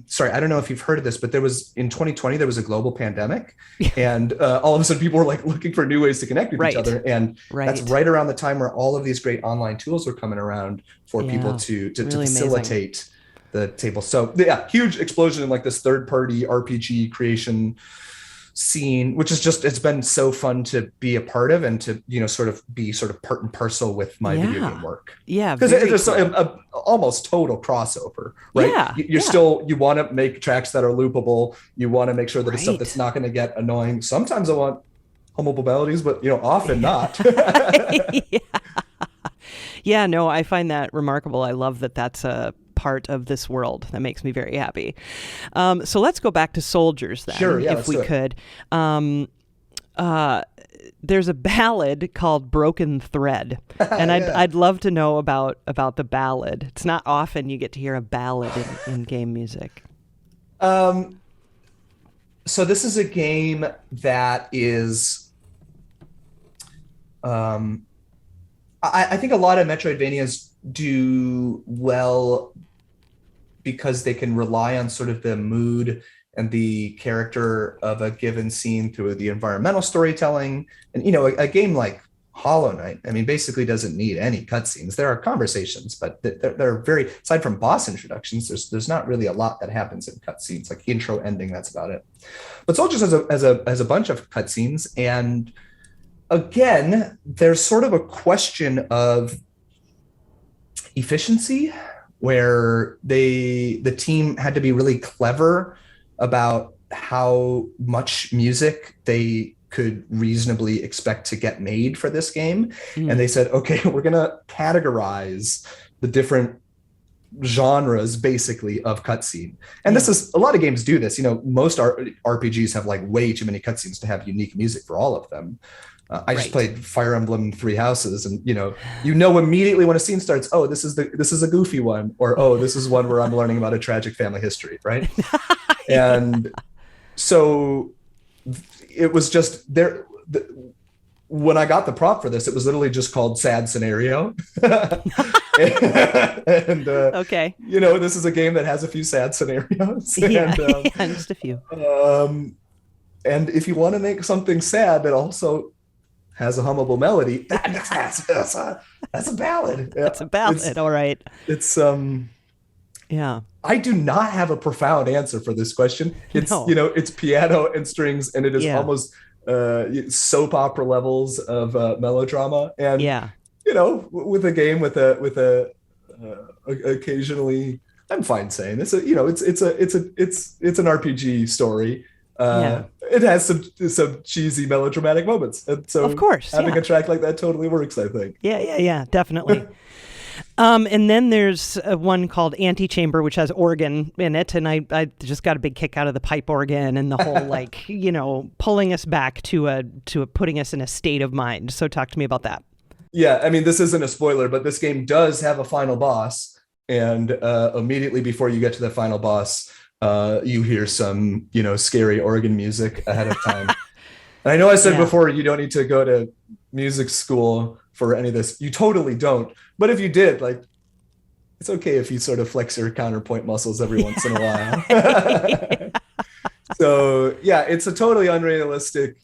sorry, I don't know if you've heard of this, but in 2020 there was a global pandemic, and all of a sudden people were like looking for new ways to connect with each other, and that's right around the time where all of these great online tools were coming around for people to really facilitate the table. So yeah, huge explosion in like this third-party RPG creation scene, which is just, it's been so fun to be a part of and to sort of be sort of part and parcel with my video game work. Because there's a almost total crossover, right? You want to make tracks that are loopable. You want to make sure that it's stuff that's not going to get annoying. Sometimes I want hummable melodies, but often not. No, I find that remarkable. I love that that's a part of this world. That makes me very happy. So let's go back to Souldiers then, if we could. There's a ballad called Broken Thread, and I'd love to know about the ballad. It's not often you get to hear a ballad in game music. So this is a game that is I think a lot of Metroidvanias do well because they can rely on sort of the mood and the character of a given scene through the environmental storytelling. And, a game like Hollow Knight, basically doesn't need any cutscenes. There are conversations, but they're very, aside from boss introductions, there's not really a lot that happens in cutscenes, like intro, ending, that's about it. But Soldiers has a bunch of cutscenes. And again, there's sort of a question of efficiency, where the team had to be really clever about how much music they could reasonably expect to get made for this game. And they said, okay, we're going to categorize the different genres basically of cutscene. And this is, a lot of games do this. Most RPGs have like way too many cutscenes to have unique music for all of them. I just played Fire Emblem Three Houses, and immediately when a scene starts, oh, this is a goofy one, or oh, this is one where I'm learning about a tragic family history, right? And so it was just there. When I got the prompt for this, it was literally just called Sad Scenario. and okay, this is a game that has a few sad scenarios. Just a few. And if you want to make something sad that also has a hummable melody, that's a ballad. That's a ballad. All right. It's I do not have a profound answer for this question. It's it's piano and strings, and it is almost soap opera levels of melodrama. And with a game with a occasionally, I'm fine saying this. It's an RPG story. It has some cheesy melodramatic moments, and so of course having a track like that totally works, I think. Definitely. And then there's one called Antechamber, which has organ in it, and I just got a big kick out of the pipe organ and the whole pulling us back to putting us in a state of mind. So talk to me about that. This isn't a spoiler, but this game does have a final boss, and immediately before you get to the final boss, you hear some, scary organ music ahead of time. And I know I said before, you don't need to go to music school for any of this. You totally don't. But if you did, it's okay if you sort of flex your counterpoint muscles every once in a while. So it's a totally unrealistic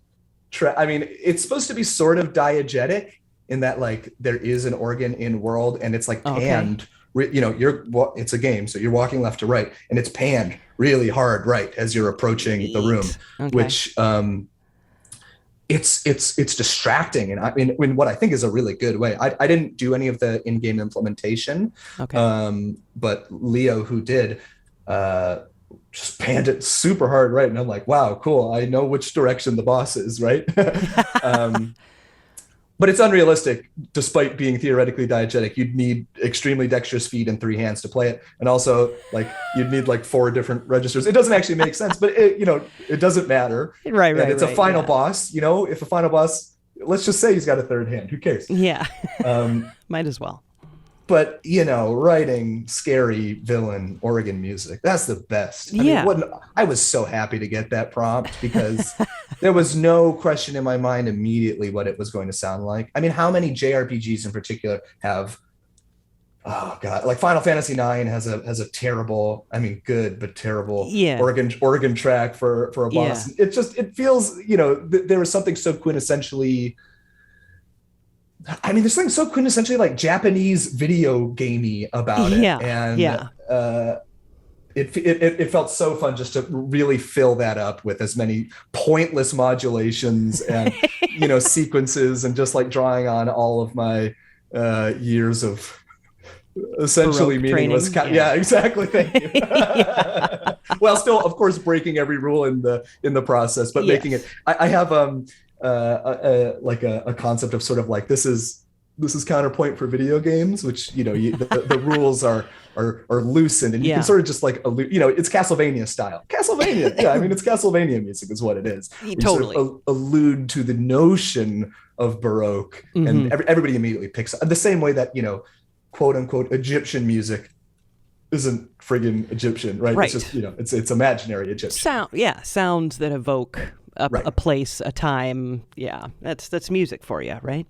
track. It's supposed to be sort of diegetic in that there is an organ in world, and it's panned. It's a game, so you're walking left to right, and it's panned really hard right as you're approaching the room, which it's distracting. And in what I think is a really good way. I didn't do any of the in-game implementation, but Leo, who did, just panned it super hard right, and I'm like, wow, cool. I know which direction the boss is, right? But it's unrealistic, despite being theoretically diegetic. You'd need extremely dexterous feet and 3 hands to play it. And also, you'd need 4 different registers. It doesn't actually make sense, but it doesn't matter. Right. And it's a final boss. If a final boss, let's just say he's got a 3rd hand. Who cares? Yeah. Might as well. but writing scary villain organ music, that's the best. I mean, I was so happy to get that prompt because there was no question in my mind immediately what it was going to sound like. I mean, how many JRPGs in particular have, oh God, like Final Fantasy IX has a terrible, I mean, good, but terrible organ track for a boss. Yeah. It feels, there was something so quintessentially, I mean, there's something so quintessentially like Japanese video gamey about it. And it felt so fun just to really fill that up with as many pointless modulations and, sequences, and just like drawing on all of my years of essentially meaningless. Yeah, exactly. Thank you. Well, still, of course, breaking every rule in the process, but making it. I have a concept of sort of like this is counterpoint for video games, which the rules are loosened, and you can sort of just like it's Castlevania style. Castlevania, I mean, it's Castlevania music is what it is. Totally sort of allude to the notion of Baroque, and everybody immediately picks up the same way that quote unquote Egyptian music isn't friggin' Egyptian, right? It's just it's imaginary Egyptian. Sounds that evoke a place, a time. Yeah, that's music for you, right?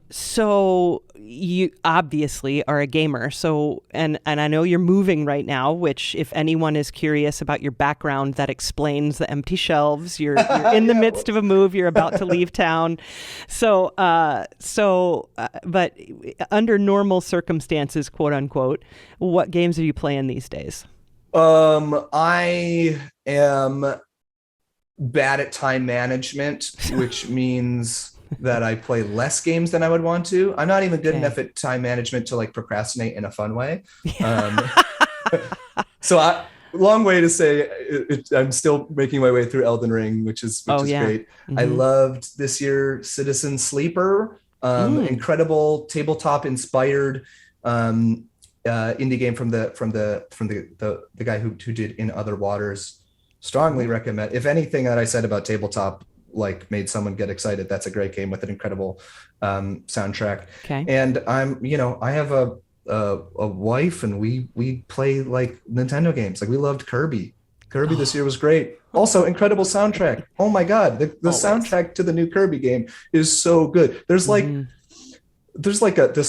So you obviously are a gamer. So, and I know you're moving right now, which if anyone is curious about your background, that explains the empty shelves. You're in the midst of a move. You're about to leave town. So, but under normal circumstances, quote unquote, what games are you playing these days? I am bad at time management, which means that I play less games than I would want to. I'm not even good enough at time management to like procrastinate in a fun way. So long way to say I'm still making my way through Elden Ring, which is great. I loved this year Citizen Sleeper, incredible tabletop inspired indie game from the guy who did In Other Waters. Strongly recommend. If anything that I said about tabletop like made someone get excited, that's a great game with an incredible soundtrack. Okay. And I have a wife, and we play like Nintendo games. Like we loved Kirby. This year was great. Also incredible soundtrack. Oh my God, the soundtrack to the new Kirby game is so good. There's like this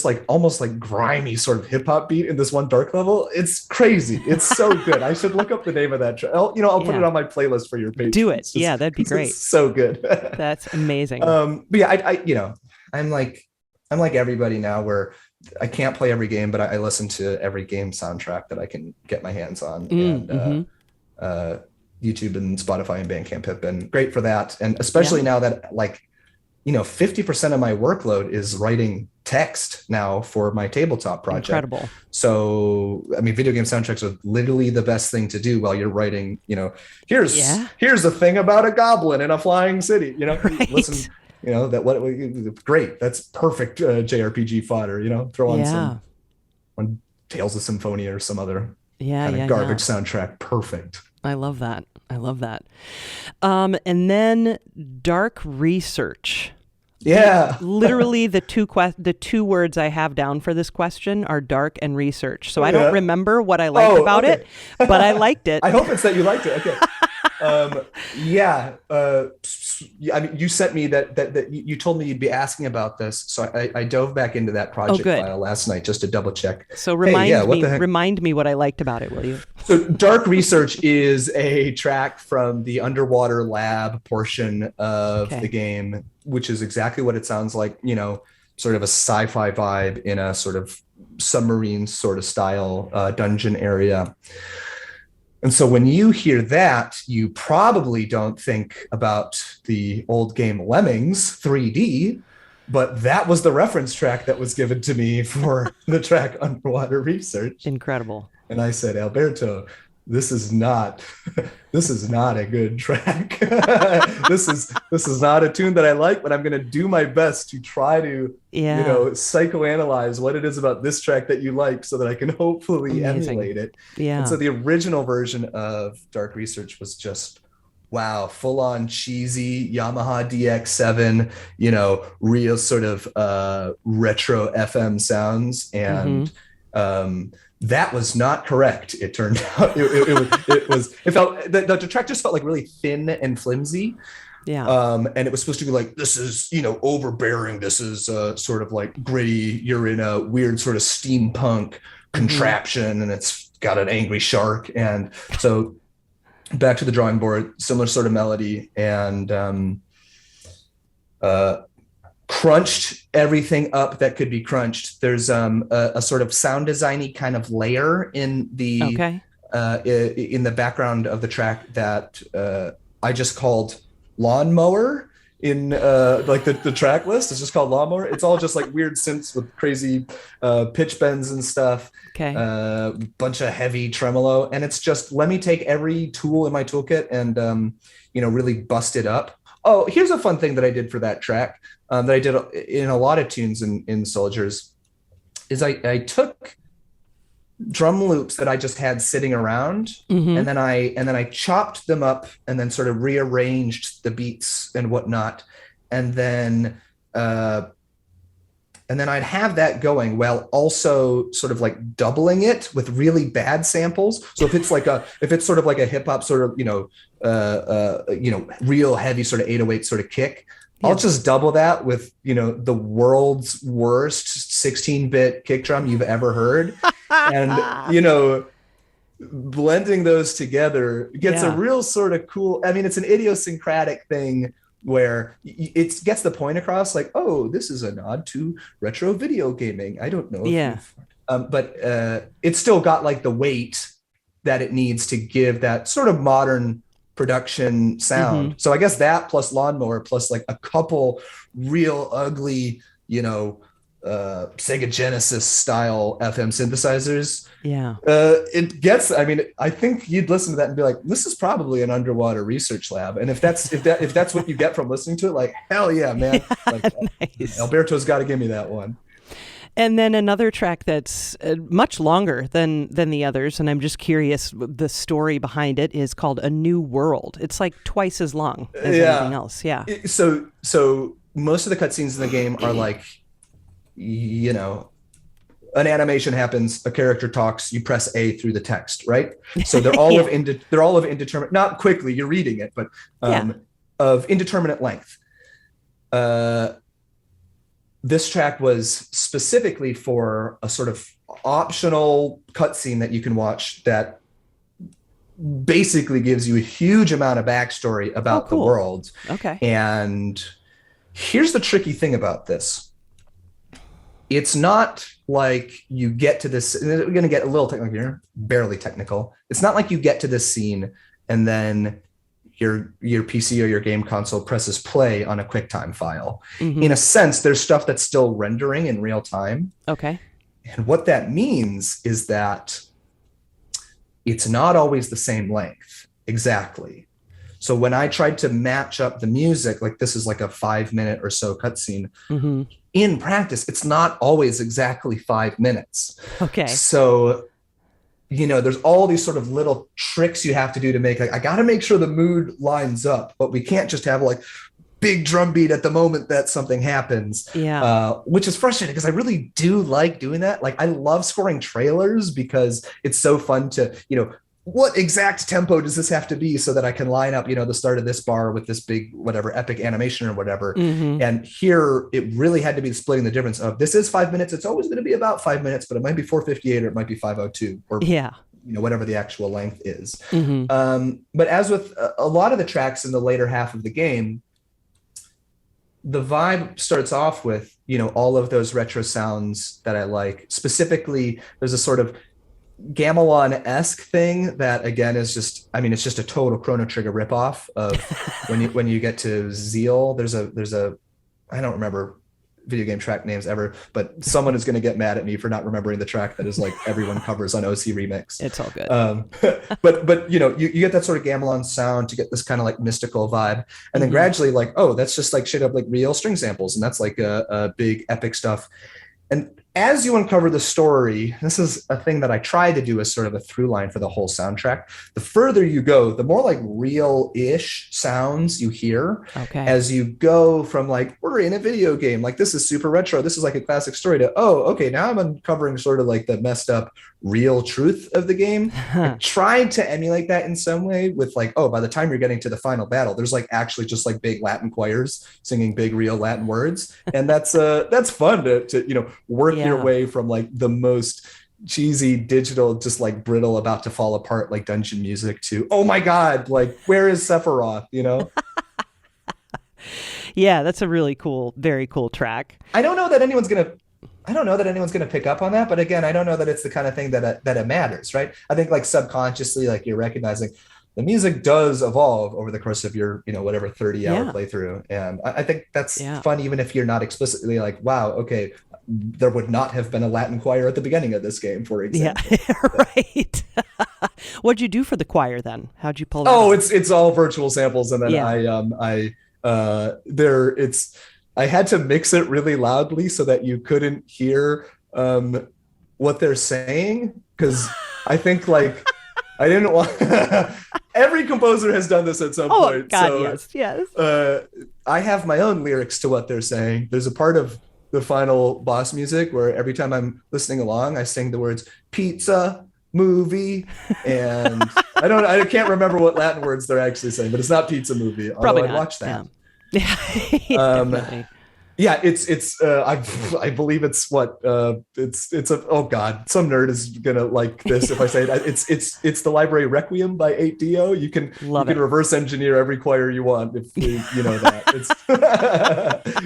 like almost like grimy sort of hip hop beat in this one dark level. It's crazy. It's so good. I should look up the name of that track. I'll put it on my playlist for your page. Do it. That'd be great. It's so good. That's amazing. But yeah, I'm like everybody now where I can't play every game, but I listen to every game soundtrack that I can get my hands on. And YouTube and Spotify and Bandcamp have been great for that. And especially now that 50% of my workload is writing text now for my tabletop project. Incredible. So, I mean, video game soundtracks are literally the best thing to do while you're writing, here's a thing about a goblin in a flying city, right. Listen, great. That's perfect JRPG fodder, throw on some Tales of Symphonia or some other kind of garbage soundtrack. Perfect. I love that. And then dark research. Yeah. Literally the two words I have down for this question are dark and research. So I don't remember what I liked about it, but I liked it. I hope it's that you liked it. Okay. I mean, you sent me that you told me you'd be asking about this, so I dove back into that project file last night just to double check. So remind me what I liked about it, will you? So Dark Research is a track from the underwater lab portion of the game, which is exactly what it sounds like, sort of a sci-fi vibe in a sort of submarine sort of style dungeon area. And so when you hear that, you probably don't think about the old game Lemmings 3D, but that was the reference track that was given to me for the track Underwater Research. Incredible. And I said, Alberto, this is not a good track. This is not a tune that I like, but I'm going to do my best to try to, psychoanalyze what it is about this track that you like so that I can hopefully emulate it. Yeah. And so the original version of Dark Research was just wow, full on cheesy Yamaha DX7, real sort of retro FM sounds. And that was not correct. It turned out it felt the track just felt like really thin and flimsy. Yeah. And it was supposed to be like, this is, overbearing. This is sort of like gritty. You're in a weird sort of steampunk contraption, and it's got an angry shark. And so back to the drawing board, similar sort of melody, and crunched everything up that could be crunched. There's a sort of sound designy kind of layer in the in the background of the track that I just called lawnmower in like the track list. It's just called lawnmower. It's all just like weird synths with crazy pitch bends and stuff. Bunch of heavy tremolo, and it's just, let me take every tool in my toolkit and really bust it up. Oh, here's a fun thing that I did for that track that I did in a lot of tunes in Souldiers is I took drum loops that I just had sitting around, and then I chopped them up and then sort of rearranged the beats and whatnot, and then I'd have that going while also sort of like doubling it with really bad samples. So if it's sort of like a hip hop sort of real heavy sort of 808 sort of kick, I'll just double that with the world's worst 16-bit kick drum you've ever heard, and blending those together gets a real sort of cool. I mean, it's an idiosyncratic thing where it gets the point across, like, oh, this is a nod to retro video gaming. I don't know but it's still got like the weight that it needs to give that sort of modern production sound. So I guess that plus lawnmower plus like a couple real ugly Sega Genesis style FM synthesizers. It gets, I mean, I think you'd listen to that and be like, this is probably an underwater research lab. And if that's what you get from listening to it, like, hell yeah, man. Like, nice. Alberto's got to give me that one. And then another track that's much longer than the others, and I'm just curious, the story behind it is called A New World. It's like twice as long as anything else. Yeah. So most of the cutscenes in the game are like, an animation happens, a character talks, you press A through the text, right? So they're all of indeterminate, not quickly, you're reading it, but of indeterminate length. This track was specifically for a sort of optional cutscene that you can watch that basically gives you a huge amount of backstory about the world. And here's the tricky thing about this. It's not like you get to this, we're going to get a little technical here, barely technical. It's not like you get to this scene and then your PC or your game console presses play on a QuickTime file. In a sense, there's stuff that's still rendering in real time. And what that means is that it's not always the same length exactly. So when I tried to match up the music, like this is like a 5-minute or so cutscene, in practice, it's not always exactly 5 minutes. So, there's all these sort of little tricks you have to do to make, like, I got to make sure the mood lines up, but we can't just have like big drum beat at the moment that something happens, which is frustrating because I really do like doing that. Like, I love scoring trailers because it's so fun to, what exact tempo does this have to be so that I can line up, the start of this bar with this big, whatever, epic animation or whatever. And here it really had to be splitting the difference of, this is 5 minutes. It's always going to be about 5 minutes, but it might be 4:58 or it might be 5:02 or, whatever the actual length is. But as with a lot of the tracks in the later half of the game, the vibe starts off with, all of those retro sounds that I like. Specifically, there's a sort of gamelan-esque thing that again is just, it's just a total Chrono Trigger ripoff of when you get to Zeal. There's a I don't remember video game track names ever, but someone is going to get mad at me for not remembering the track that is like everyone covers on OC Remix. It's all good. But you get that sort of gamelan sound to get this kind of like mystical vibe, and then gradually like, oh, that's just like shit up like real string samples, and that's like a big epic stuff. And as you uncover the story, this is a thing that I try to do as sort of a through line for the whole soundtrack. The further you go, the more like real-ish sounds you hear. Okay. As you go from like, we're in a video game, like this is super retro, this is like a classic story, to, oh, okay, now I'm uncovering sort of like the messed up real truth of the game. I tried to emulate that in some way with like, oh, by the time you're getting to the final battle, there's like actually just like big Latin choirs singing big real Latin words. And that's fun to work your way from like the most cheesy digital, just like brittle, about to fall apart like dungeon music to, oh my God, like where is Sephiroth, Yeah, that's a really cool, very cool track. I don't know that anyone's gonna pick up on that, but again, I don't know that it's the kind of thing that it matters, right? I think like subconsciously, like you're recognizing the music does evolve over the course of your, whatever 30-hour playthrough, and I think that's fun, even if you're not explicitly like, wow, okay, there would not have been a Latin choir at the beginning of this game, for example. Yeah, right. What'd you do for the choir then? How'd you pull that off? It's all virtual samples, and then I had to mix it really loudly so that you couldn't hear what they're saying, because I think like I didn't want. Every composer has done this at some point. God, so, yes. I have my own lyrics to what they're saying. There's a part of the final boss music where every time I'm listening along, I sing the words "pizza," "movie," and I can't remember what Latin words they're actually saying, but it's not "pizza," "movie." Probably although I'd watch that. Yeah. Definitely. Yeah, I believe it's what it's a, oh God, some nerd is gonna like this if I say it. It's the library Requiem by 8Dio. You can reverse engineer every choir you want if you know that.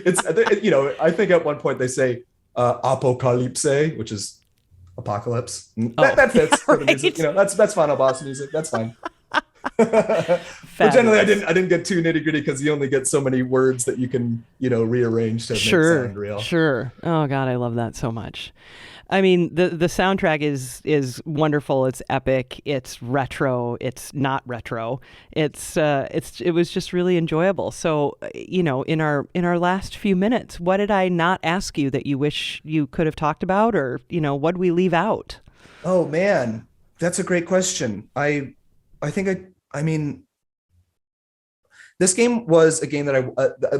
It's I think at one point they say apocalypse, which is apocalypse. That fits for the music. That's final boss music. That's fine. But generally, I didn't get too nitty gritty, because you only get so many words that you can rearrange to make it sound real. Sure. Oh God, I love that so much. I mean, the soundtrack is wonderful. It's epic. It's retro. It's not retro. It was just really enjoyable. So in our last few minutes, what did I not ask you that you wish you could have talked about, or what did we leave out? Oh man, that's a great question. I think I mean, this game was a game that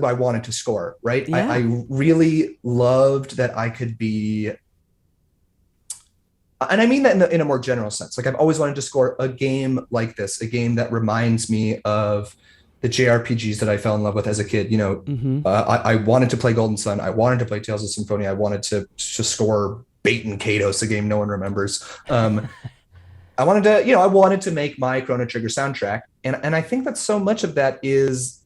I wanted to score, right? Yeah. I really loved that I could be, and I mean that in a more general sense. Like I've always wanted to score a game like this, a game that reminds me of the JRPGs that I fell in love with as a kid. I wanted to play Golden Sun. I wanted to play Tales of Symphonia. I wanted to score Baten Kaitos, a game no one remembers. I wanted to make my Chrono Trigger soundtrack. And I think that so much of that is,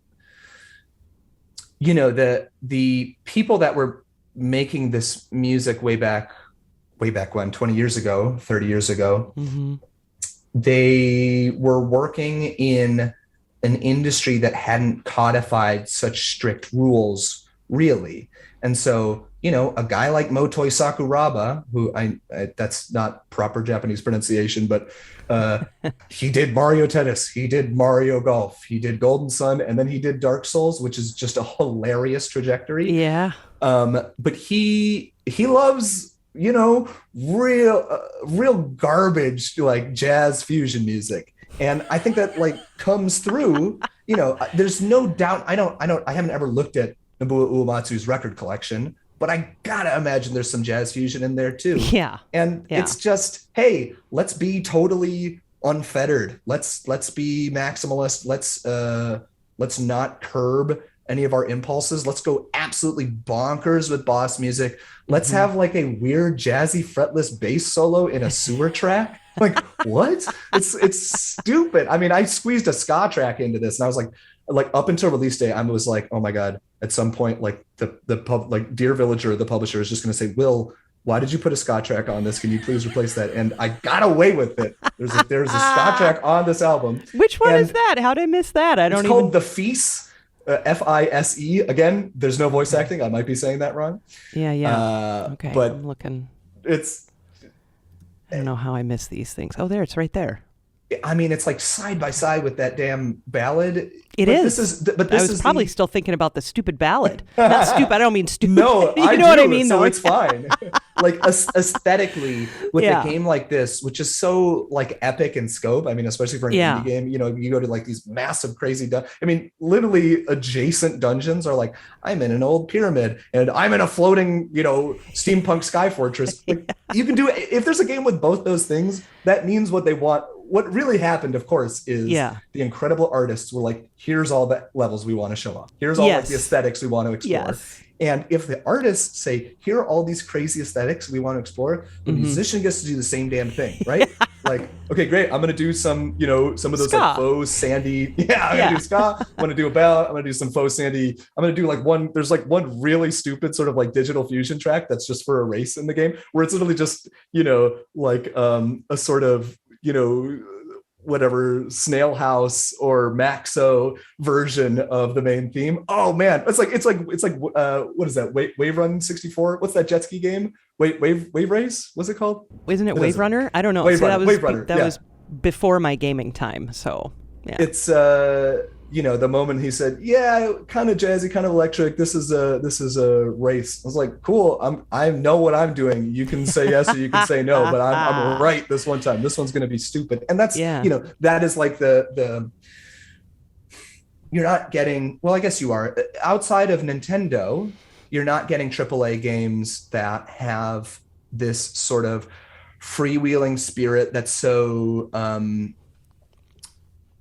the people that were making this music way back when, 20 years ago, 30 years ago, they were working in an industry that hadn't codified such strict rules, really. And so, a guy like Motoi Sakuraba, who that's not proper Japanese pronunciation, but he did Mario Tennis, he did Mario Golf, he did Golden Sun, and then he did Dark Souls, which is just a hilarious trajectory. Yeah. But he loves, real garbage, like jazz fusion music. And I think that like comes through, there's no doubt. I haven't ever looked at Nobuo Uematsu's record collection, but I gotta imagine there's some jazz fusion in there too. Yeah. And it's just, hey, let's be totally unfettered. Let's be maximalist. Let's not curb any of our impulses. Let's go absolutely bonkers with boss music. Let's have like a weird jazzy fretless bass solo in a sewer track. Like, what? It's stupid. I mean, I squeezed a ska track into this, and I was like up until release day, I was like, oh my God, at some point, like the pub, like Dear Villager, the publisher, is just going to say, Will, why did you put a ska track on this? Can you please replace that? And I got away with it. There's a ska track on this album. Which one is that? How did I miss that? It's called The Fise, Fise. Again, there's no voice acting. I might be saying that wrong. Yeah. Okay. But I'm looking. I don't know how I miss these things. Oh, there, it's right there. I mean, it's like side by side with that damn ballad. It is. I was probably still thinking about the stupid ballad. Not stupid. I don't mean stupid. No, you know what I mean, so though. It's fine. Like aesthetically, with a game like this, which is so like epic in scope. I mean, especially for an indie game, you know, you go to like these massive, crazy. I mean, literally adjacent dungeons are like, I'm in an old pyramid and I'm in a floating, you know, steampunk sky fortress. Like you can do it. If there's a game with both those things, that means what they want. What really happened, of course, is the incredible artists were like, here's all the levels we want to show off. Here's all like the aesthetics we want to explore. Yes. And if the artists say, here are all these crazy aesthetics we want to explore, the musician gets to do the same damn thing, right? Like, okay, great. I'm going to do some, you know, some of those like faux sandy. I'm going to do ska. I'm going to do a ballad. I'm going to do some faux sandy. I'm going to do like there's like one really stupid sort of like digital fusion track that's just for a race in the game where it's literally just, you know, like a sort of, you know, whatever Snail House or Maxo version of the main theme. Oh man, it's like what is that? Wave Run 64? What's that jet ski game? Wave Race? What's it called? Isn't it Wave Runner? I don't know. Wave Runner. That was before my gaming time. So yeah. It's you know, the moment he said, yeah, kind of jazzy, kind of electric. This is a race. I was like, cool. I know what I'm doing. You can say yes or you can say no, but I'm right this one time. This one's going to be stupid. And that's, you know, that is like the you're not getting, well, I guess you are. Outside of Nintendo, you're not getting AAA games that have this sort of freewheeling spirit that's so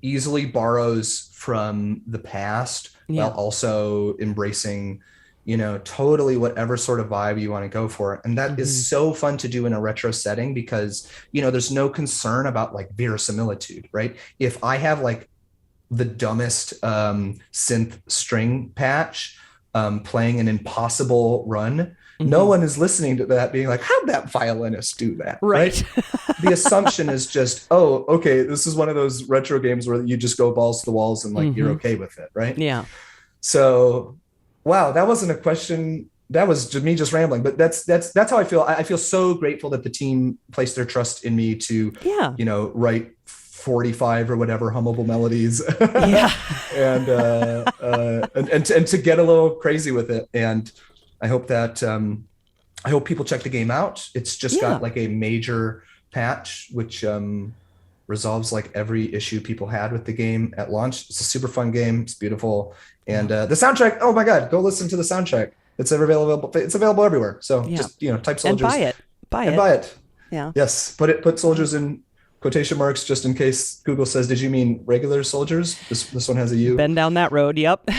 easily borrows from the past while also embracing, you know, totally whatever sort of vibe you want to go for. And that is so fun to do in a retro setting because, you know, there's no concern about like verisimilitude, right? If I have like the dumbest synth string patch playing an impossible run, no one is listening to that being like, how'd that violinist do that? Right. The assumption is just, oh, okay, this is one of those retro games where you just go balls to the walls and like you're okay with it, right? Yeah. So, wow, that wasn't a question. That was just me just rambling, but that's how I feel. I feel so grateful that the team placed their trust in me to, you know, write 45 or whatever hummable melodies, and to get a little crazy with it. And I hope that I hope people check the game out. It's just got like a major patch which resolves like every issue people had with the game at launch. It's a super fun game. It's beautiful, and the soundtrack. Oh my God, go listen to the soundtrack. It's available. It's available everywhere. So just, you know, type Souldiers and buy it. Yeah. Yes, put Souldiers in quotation marks just in case Google says, did you mean regular soldiers? This one has a U. Been down that road. Yep.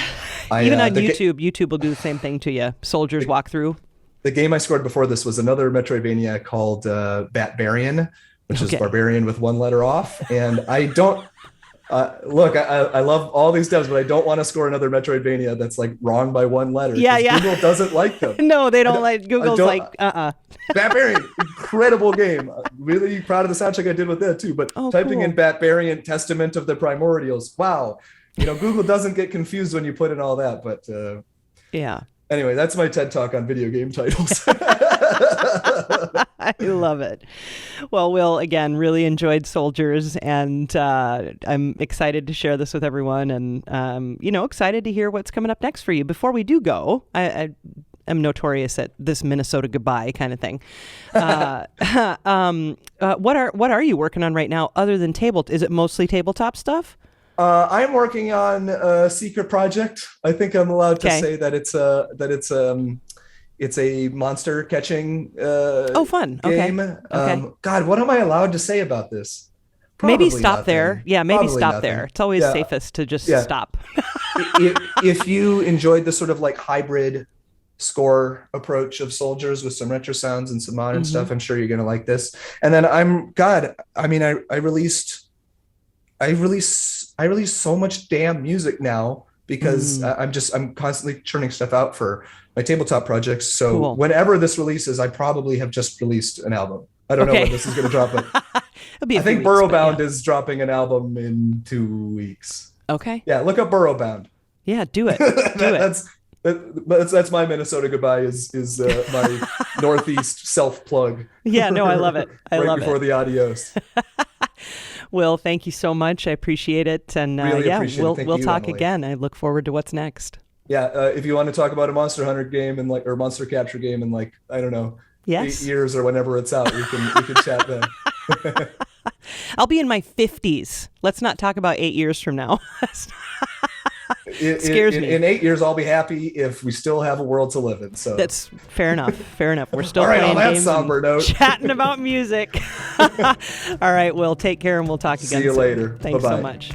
Even on YouTube, YouTube will do the same thing to you. Soldiers walk through. The game I scored before this was another Metroidvania called Batbarian, which is barbarian with one letter off. And I don't look, I love all these devs, but I don't want to score another Metroidvania that's like wrong by one letter. Google doesn't like them. No, they don't like Google's like Batbarian, incredible game. Really proud of the soundtrack I did with that too. But typing in Batbarian, Testament of the Primordials. Wow. You know, Google doesn't get confused when you put in all that, but anyway, that's my TED Talk on video game titles. I love it. Well, Will, again, really enjoyed Souldiers, and I'm excited to share this with everyone, and you know, excited to hear what's coming up next for you. Before we do go, I'm notorious at this Minnesota goodbye kind of thing. What are you working on right now, other than is it mostly tabletop stuff? I'm working on a secret project. I think I'm allowed to say that it's a monster catching fun game. Okay. God, what am I allowed to say about this? Maybe stop there. Yeah, maybe stop there. It's always safest to just stop. if you enjoyed the sort of like hybrid score approach of Souldiers with some retro sounds and some modern stuff, I'm sure you're gonna like this. And then I release so much damn music now because I'm constantly churning stuff out for my tabletop projects. So whenever this releases, I probably have just released an album. I don't know when this is going to drop, but I think Burrowbound is dropping an album in 2 weeks. Okay. Yeah, look up Burrowbound. Yeah, do it. That's my Minnesota goodbye is my Northeast self plug. Yeah, no, I love it. Right before the adios. Will, thank you so much. I appreciate it. And Really appreciate it. we'll talk Emily. again. I look forward to what's next. Yeah, if you want to talk about a Monster Hunter game and or Monster Capture game in I don't know, yes. 8 years or whenever it's out, we can chat then. I'll be in my 50s. Let's not talk about 8 years from now. Scares me. In 8 years, I'll be happy if we still have a world to live in. So that's fair enough. Fair enough. We're still all right, playing on that games somber note, chatting about music. All right, Will, take care, and we'll talk again. See you soon. later. Thanks Bye-bye. so much.